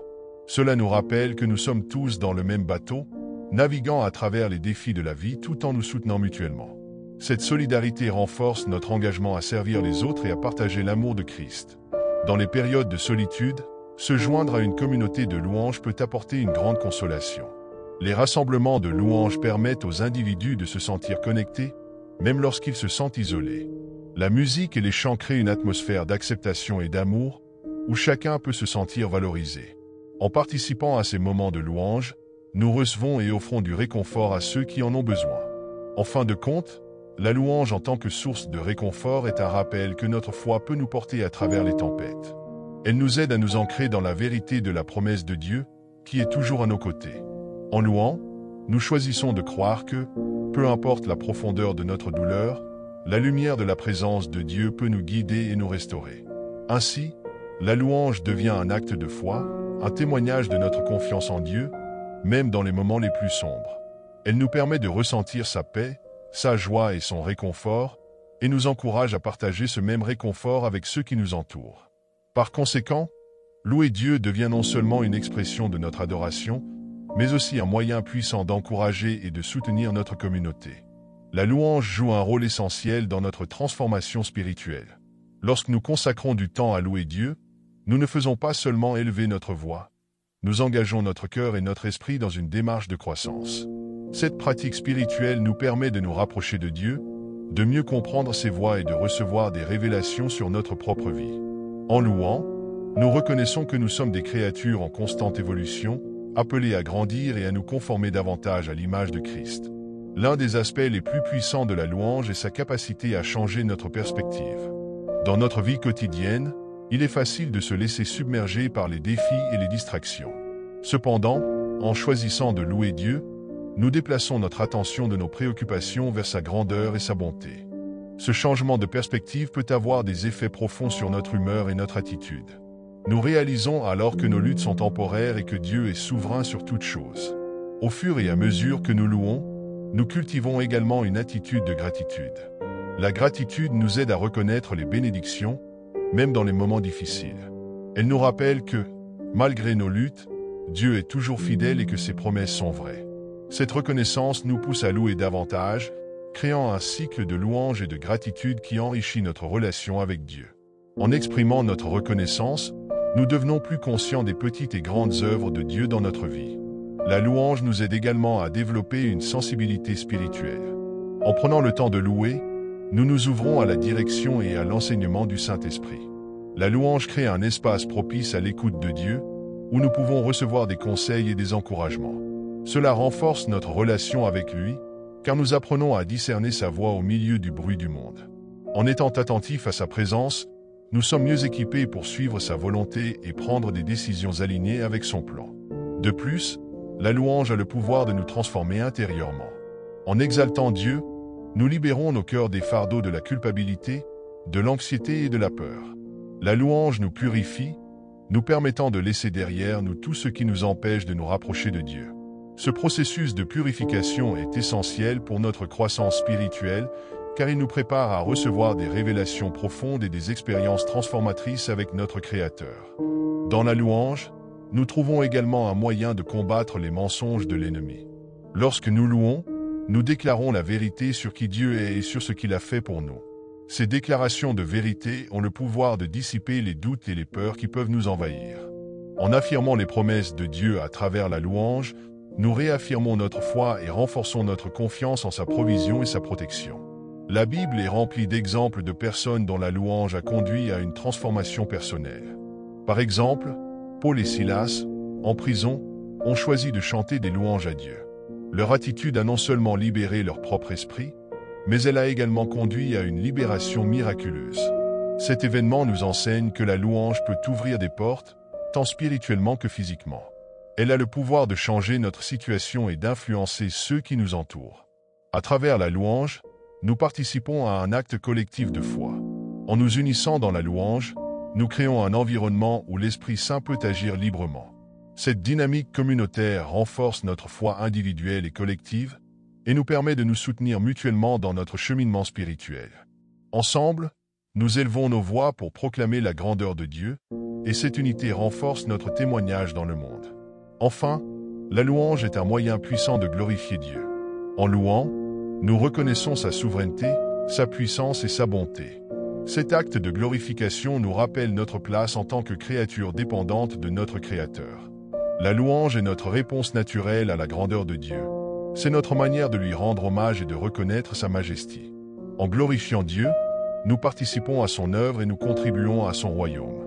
Cela nous rappelle que nous sommes tous dans le même bateau, naviguant à travers les défis de la vie tout en nous soutenant mutuellement. Cette solidarité renforce notre engagement à servir les autres et à partager l'amour de Christ. Dans les périodes de solitude, se joindre à une communauté de louanges peut apporter une grande consolation. Les rassemblements de louanges permettent aux individus de se sentir connectés, même lorsqu'ils se sentent isolés. La musique et les chants créent une atmosphère d'acceptation et d'amour, où chacun peut se sentir valorisé. En participant à ces moments de louange, nous recevons et offrons du réconfort à ceux qui en ont besoin. En fin de compte, la louange en tant que source de réconfort est un rappel que notre foi peut nous porter à travers les tempêtes. Elle nous aide à nous ancrer dans la vérité de la promesse de Dieu, qui est toujours à nos côtés. En louant, nous choisissons de croire que, peu importe la profondeur de notre douleur, la lumière de la présence de Dieu peut nous guider et nous restaurer. Ainsi, la louange devient un acte de foi, un témoignage de notre confiance en Dieu, même dans les moments les plus sombres. Elle nous permet de ressentir sa paix, sa joie et son réconfort, et nous encourage à partager ce même réconfort avec ceux qui nous entourent. Par conséquent, louer Dieu devient non seulement une expression de notre adoration, mais aussi un moyen puissant d'encourager et de soutenir notre communauté. La louange joue un rôle essentiel dans notre transformation spirituelle. Lorsque nous consacrons du temps à louer Dieu, nous ne faisons pas seulement élever notre voix, nous engageons notre cœur et notre esprit dans une démarche de croissance. Cette pratique spirituelle nous permet de nous rapprocher de Dieu, de mieux comprendre ses voies et de recevoir des révélations sur notre propre vie. En louant, nous reconnaissons que nous sommes des créatures en constante évolution, appelées à grandir et à nous conformer davantage à l'image de Christ. L'un des aspects les plus puissants de la louange est sa capacité à changer notre perspective. Dans notre vie quotidienne, il est facile de se laisser submerger par les défis et les distractions. Cependant, en choisissant de louer Dieu, nous déplaçons notre attention de nos préoccupations vers sa grandeur et sa bonté. Ce changement de perspective peut avoir des effets profonds sur notre humeur et notre attitude. Nous réalisons alors que nos luttes sont temporaires et que Dieu est souverain sur toutes choses. Au fur et à mesure que nous louons, nous cultivons également une attitude de gratitude. La gratitude nous aide à reconnaître les bénédictions, même dans les moments difficiles. Elle nous rappelle que, malgré nos luttes, Dieu est toujours fidèle et que ses promesses sont vraies. Cette reconnaissance nous pousse à louer davantage, créant un cycle de louange et de gratitude qui enrichit notre relation avec Dieu. En exprimant notre reconnaissance, nous devenons plus conscients des petites et grandes œuvres de Dieu dans notre vie. La louange nous aide également à développer une sensibilité spirituelle. En prenant le temps de louer, nous nous ouvrons à la direction et à l'enseignement du Saint-Esprit. La louange crée un espace propice à l'écoute de Dieu, où nous pouvons recevoir des conseils et des encouragements. Cela renforce notre relation avec lui, car nous apprenons à discerner sa voix au milieu du bruit du monde. En étant attentifs à sa présence, nous sommes mieux équipés pour suivre sa volonté et prendre des décisions alignées avec son plan. De plus, la louange a le pouvoir de nous transformer intérieurement. En exaltant Dieu, nous libérons nos cœurs des fardeaux de la culpabilité, de l'anxiété et de la peur. La louange nous purifie, nous permettant de laisser derrière nous tout ce qui nous empêche de nous rapprocher de Dieu. Ce processus de purification est essentiel pour notre croissance spirituelle, car il nous prépare à recevoir des révélations profondes et des expériences transformatrices avec notre Créateur. Dans la louange, nous trouvons également un moyen de combattre les mensonges de l'ennemi. Lorsque nous louons, nous déclarons la vérité sur qui Dieu est et sur ce qu'il a fait pour nous. Ces déclarations de vérité ont le pouvoir de dissiper les doutes et les peurs qui peuvent nous envahir. En affirmant les promesses de Dieu à travers la louange, nous réaffirmons notre foi et renforçons notre confiance en sa provision et sa protection. La Bible est remplie d'exemples de personnes dont la louange a conduit à une transformation personnelle. Par exemple, Paul et Silas, en prison, ont choisi de chanter des louanges à Dieu. Leur attitude a non seulement libéré leur propre esprit, mais elle a également conduit à une libération miraculeuse. Cet événement nous enseigne que la louange peut ouvrir des portes, tant spirituellement que physiquement. Elle a le pouvoir de changer notre situation et d'influencer ceux qui nous entourent. À travers la louange, nous participons à un acte collectif de foi. En nous unissant dans la louange, nous créons un environnement où l'Esprit Saint peut agir librement. Cette dynamique communautaire renforce notre foi individuelle et collective et nous permet de nous soutenir mutuellement dans notre cheminement spirituel. Ensemble, nous élevons nos voix pour proclamer la grandeur de Dieu, et cette unité renforce notre témoignage dans le monde. Enfin, la louange est un moyen puissant de glorifier Dieu. En louant, nous reconnaissons sa souveraineté, sa puissance et sa bonté. Cet acte de glorification nous rappelle notre place en tant que créature dépendante de notre Créateur. La louange est notre réponse naturelle à la grandeur de Dieu. C'est notre manière de lui rendre hommage et de reconnaître sa majesté. En glorifiant Dieu, nous participons à son œuvre et nous contribuons à son royaume.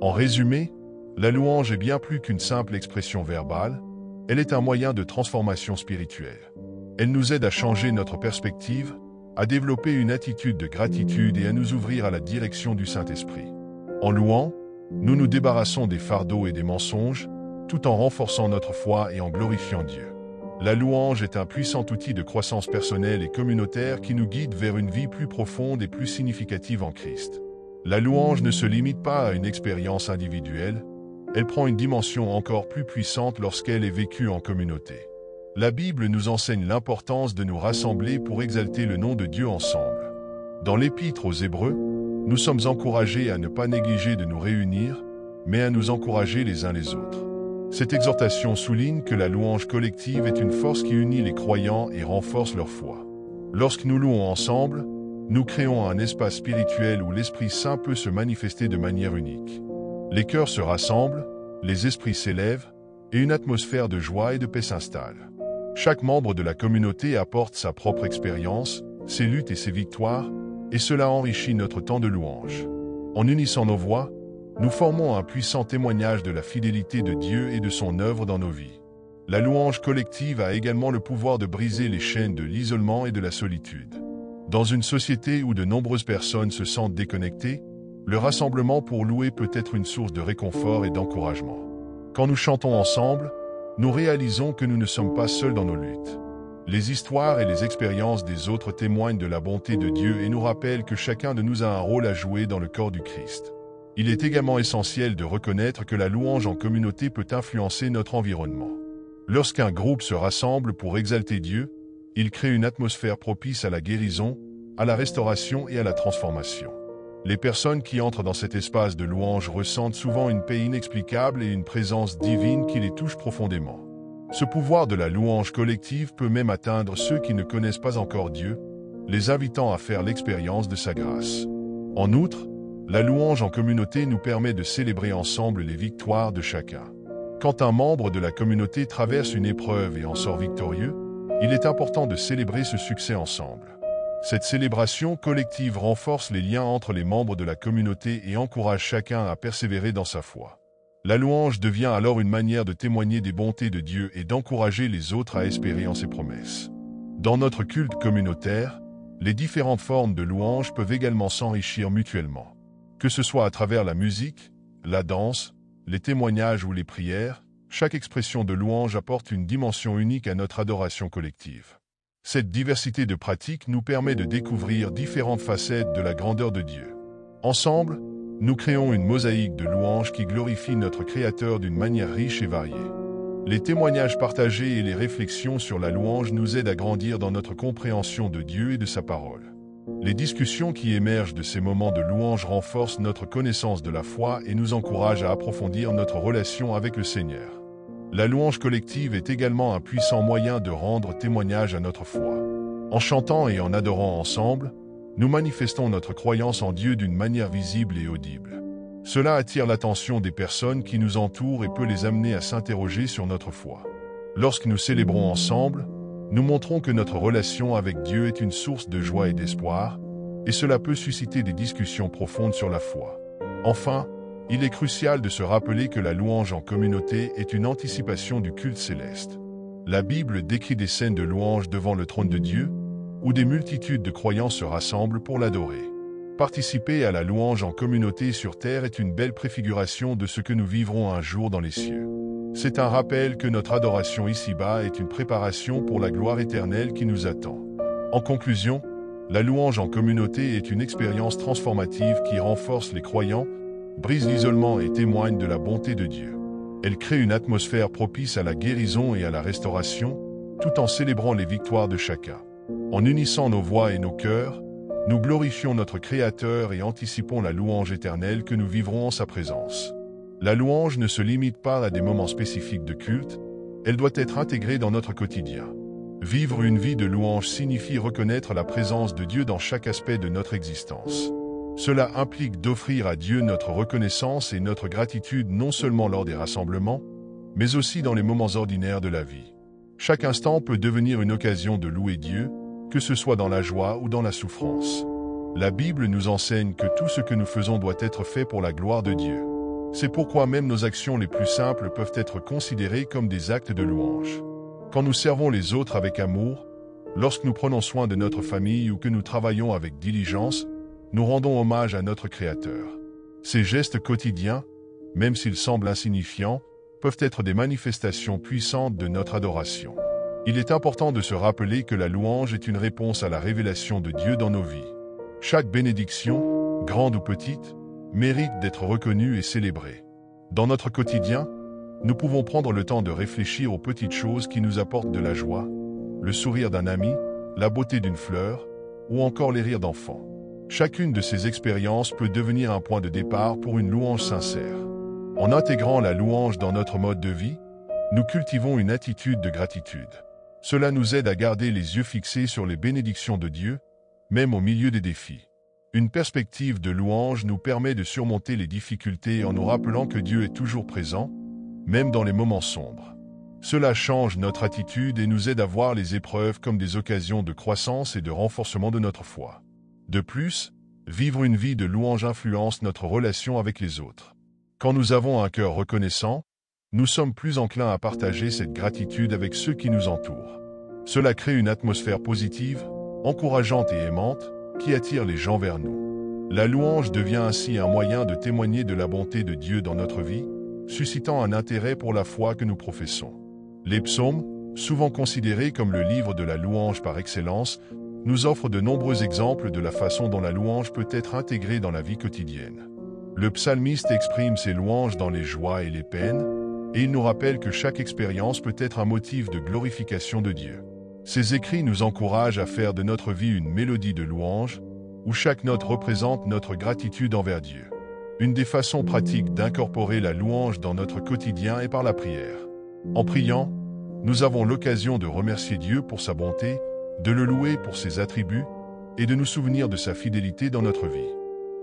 En résumé, la louange est bien plus qu'une simple expression verbale, elle est un moyen de transformation spirituelle. Elle nous aide à changer notre perspective, à développer une attitude de gratitude et à nous ouvrir à la direction du Saint-Esprit. En louant, nous nous débarrassons des fardeaux et des mensonges, tout en renforçant notre foi et en glorifiant Dieu. La louange est un puissant outil de croissance personnelle et communautaire qui nous guide vers une vie plus profonde et plus significative en Christ. La louange ne se limite pas à une expérience individuelle, elle prend une dimension encore plus puissante lorsqu'elle est vécue en communauté. La Bible nous enseigne l'importance de nous rassembler pour exalter le nom de Dieu ensemble. Dans l'Épître aux Hébreux, nous sommes encouragés à ne pas négliger de nous réunir, mais à nous encourager les uns les autres. Cette exhortation souligne que la louange collective est une force qui unit les croyants et renforce leur foi. Lorsque nous louons ensemble, nous créons un espace spirituel où l'Esprit Saint peut se manifester de manière unique. Les cœurs se rassemblent, les esprits s'élèvent, et une atmosphère de joie et de paix s'installe. Chaque membre de la communauté apporte sa propre expérience, ses luttes et ses victoires, et cela enrichit notre temps de louange. En unissant nos voix, nous formons un puissant témoignage de la fidélité de Dieu et de son œuvre dans nos vies. La louange collective a également le pouvoir de briser les chaînes de l'isolement et de la solitude. Dans une société où de nombreuses personnes se sentent déconnectées, le rassemblement pour louer peut être une source de réconfort et d'encouragement. Quand nous chantons ensemble, nous réalisons que nous ne sommes pas seuls dans nos luttes. Les histoires et les expériences des autres témoignent de la bonté de Dieu et nous rappellent que chacun de nous a un rôle à jouer dans le corps du Christ. Il est également essentiel de reconnaître que la louange en communauté peut influencer notre environnement. Lorsqu'un groupe se rassemble pour exalter Dieu, il crée une atmosphère propice à la guérison, à la restauration et à la transformation. Les personnes qui entrent dans cet espace de louange ressentent souvent une paix inexplicable et une présence divine qui les touche profondément. Ce pouvoir de la louange collective peut même atteindre ceux qui ne connaissent pas encore Dieu, les invitant à faire l'expérience de sa grâce. En outre, la louange en communauté nous permet de célébrer ensemble les victoires de chacun. Quand un membre de la communauté traverse une épreuve et en sort victorieux, il est important de célébrer ce succès ensemble. Cette célébration collective renforce les liens entre les membres de la communauté et encourage chacun à persévérer dans sa foi. La louange devient alors une manière de témoigner des bontés de Dieu et d'encourager les autres à espérer en ses promesses. Dans notre culte communautaire, les différentes formes de louange peuvent également s'enrichir mutuellement. Que ce soit à travers la musique, la danse, les témoignages ou les prières, chaque expression de louange apporte une dimension unique à notre adoration collective. Cette diversité de pratiques nous permet de découvrir différentes facettes de la grandeur de Dieu. Ensemble, nous créons une mosaïque de louanges qui glorifie notre Créateur d'une manière riche et variée. Les témoignages partagés et les réflexions sur la louange nous aident à grandir dans notre compréhension de Dieu et de sa parole. Les discussions qui émergent de ces moments de louange renforcent notre connaissance de la foi et nous encouragent à approfondir notre relation avec le Seigneur. La louange collective est également un puissant moyen de rendre témoignage à notre foi. En chantant et en adorant ensemble, nous manifestons notre croyance en Dieu d'une manière visible et audible. Cela attire l'attention des personnes qui nous entourent et peut les amener à s'interroger sur notre foi. Lorsque nous célébrons ensemble, nous montrons que notre relation avec Dieu est une source de joie et d'espoir, et cela peut susciter des discussions profondes sur la foi. Enfin, il est crucial de se rappeler que la louange en communauté est une anticipation du culte céleste. La Bible décrit des scènes de louange devant le trône de Dieu, où des multitudes de croyants se rassemblent pour l'adorer. Participer à la louange en communauté sur terre est une belle préfiguration de ce que nous vivrons un jour dans les cieux. C'est un rappel que notre adoration ici-bas est une préparation pour la gloire éternelle qui nous attend. En conclusion, la louange en communauté est une expérience transformative qui renforce les croyants, brise l'isolement et témoigne de la bonté de Dieu. Elle crée une atmosphère propice à la guérison et à la restauration, tout en célébrant les victoires de chacun. En unissant nos voix et nos cœurs, nous glorifions notre Créateur et anticipons la louange éternelle que nous vivrons en sa présence. La louange ne se limite pas à des moments spécifiques de culte, elle doit être intégrée dans notre quotidien. Vivre une vie de louange signifie reconnaître la présence de Dieu dans chaque aspect de notre existence. Cela implique d'offrir à Dieu notre reconnaissance et notre gratitude non seulement lors des rassemblements, mais aussi dans les moments ordinaires de la vie. Chaque instant peut devenir une occasion de louer Dieu, que ce soit dans la joie ou dans la souffrance. La Bible nous enseigne que tout ce que nous faisons doit être fait pour la gloire de Dieu. C'est pourquoi même nos actions les plus simples peuvent être considérées comme des actes de louange. Quand nous servons les autres avec amour, lorsque nous prenons soin de notre famille ou que nous travaillons avec diligence, nous rendons hommage à notre Créateur. Ces gestes quotidiens, même s'ils semblent insignifiants, peuvent être des manifestations puissantes de notre adoration. Il est important de se rappeler que la louange est une réponse à la révélation de Dieu dans nos vies. Chaque bénédiction, grande ou petite, mérite d'être reconnue et célébrée. Dans notre quotidien, nous pouvons prendre le temps de réfléchir aux petites choses qui nous apportent de la joie, le sourire d'un ami, la beauté d'une fleur, ou encore les rires d'enfants. Chacune de ces expériences peut devenir un point de départ pour une louange sincère. En intégrant la louange dans notre mode de vie, nous cultivons une attitude de gratitude. Cela nous aide à garder les yeux fixés sur les bénédictions de Dieu, même au milieu des défis. Une perspective de louange nous permet de surmonter les difficultés en nous rappelant que Dieu est toujours présent, même dans les moments sombres. Cela change notre attitude et nous aide à voir les épreuves comme des occasions de croissance et de renforcement de notre foi. De plus, vivre une vie de louange influence notre relation avec les autres. Quand nous avons un cœur reconnaissant, nous sommes plus enclins à partager cette gratitude avec ceux qui nous entourent. Cela crée une atmosphère positive, encourageante et aimante, qui attire les gens vers nous. La louange devient ainsi un moyen de témoigner de la bonté de Dieu dans notre vie, suscitant un intérêt pour la foi que nous professons. Les psaumes, souvent considéré comme le livre de la louange par excellence, nous offre de nombreux exemples de la façon dont la louange peut être intégrée dans la vie quotidienne. Le psalmiste exprime ses louanges dans les joies et les peines, et il nous rappelle que chaque expérience peut être un motif de glorification de Dieu. Ces écrits nous encouragent à faire de notre vie une mélodie de louange, où chaque note représente notre gratitude envers Dieu. Une des façons pratiques d'incorporer la louange dans notre quotidien est par la prière. En priant, nous avons l'occasion de remercier Dieu pour sa bonté, de le louer pour ses attributs et de nous souvenir de sa fidélité dans notre vie.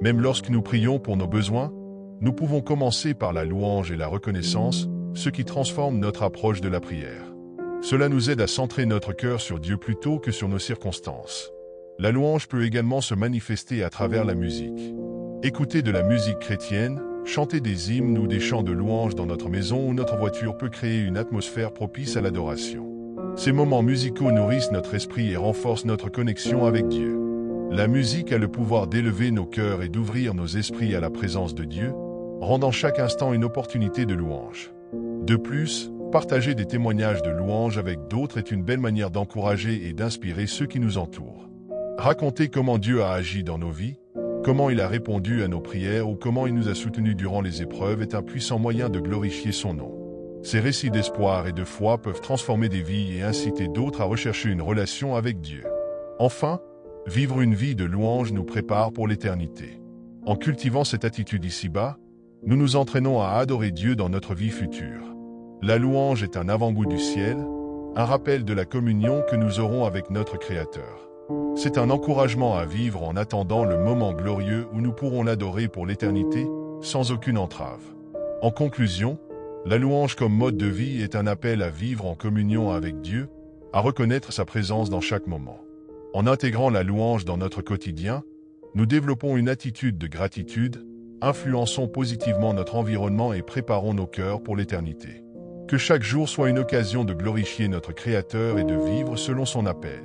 Même lorsque nous prions pour nos besoins, nous pouvons commencer par la louange et la reconnaissance, ce qui transforme notre approche de la prière. Cela nous aide à centrer notre cœur sur Dieu plutôt que sur nos circonstances. La louange peut également se manifester à travers la musique. Écouter de la musique chrétienne, chanter des hymnes ou des chants de louange dans notre maison ou notre voiture peut créer une atmosphère propice à l'adoration. Ces moments musicaux nourrissent notre esprit et renforcent notre connexion avec Dieu. La musique a le pouvoir d'élever nos cœurs et d'ouvrir nos esprits à la présence de Dieu, rendant chaque instant une opportunité de louange. De plus, partager des témoignages de louange avec d'autres est une belle manière d'encourager et d'inspirer ceux qui nous entourent. Raconter comment Dieu a agi dans nos vies, comment il a répondu à nos prières ou comment il nous a soutenus durant les épreuves est un puissant moyen de glorifier son nom. Ces récits d'espoir et de foi peuvent transformer des vies et inciter d'autres à rechercher une relation avec Dieu. Enfin, vivre une vie de louange nous prépare pour l'éternité. En cultivant cette attitude ici-bas, nous nous entraînons à adorer Dieu dans notre vie future. La louange est un avant-goût du ciel, un rappel de la communion que nous aurons avec notre Créateur. C'est un encouragement à vivre en attendant le moment glorieux où nous pourrons l'adorer pour l'éternité, sans aucune entrave. En conclusion, la louange comme mode de vie est un appel à vivre en communion avec Dieu, à reconnaître sa présence dans chaque moment. En intégrant la louange dans notre quotidien, nous développons une attitude de gratitude, influençons positivement notre environnement et préparons nos cœurs pour l'éternité. Que chaque jour soit une occasion de glorifier notre Créateur et de vivre selon son appel.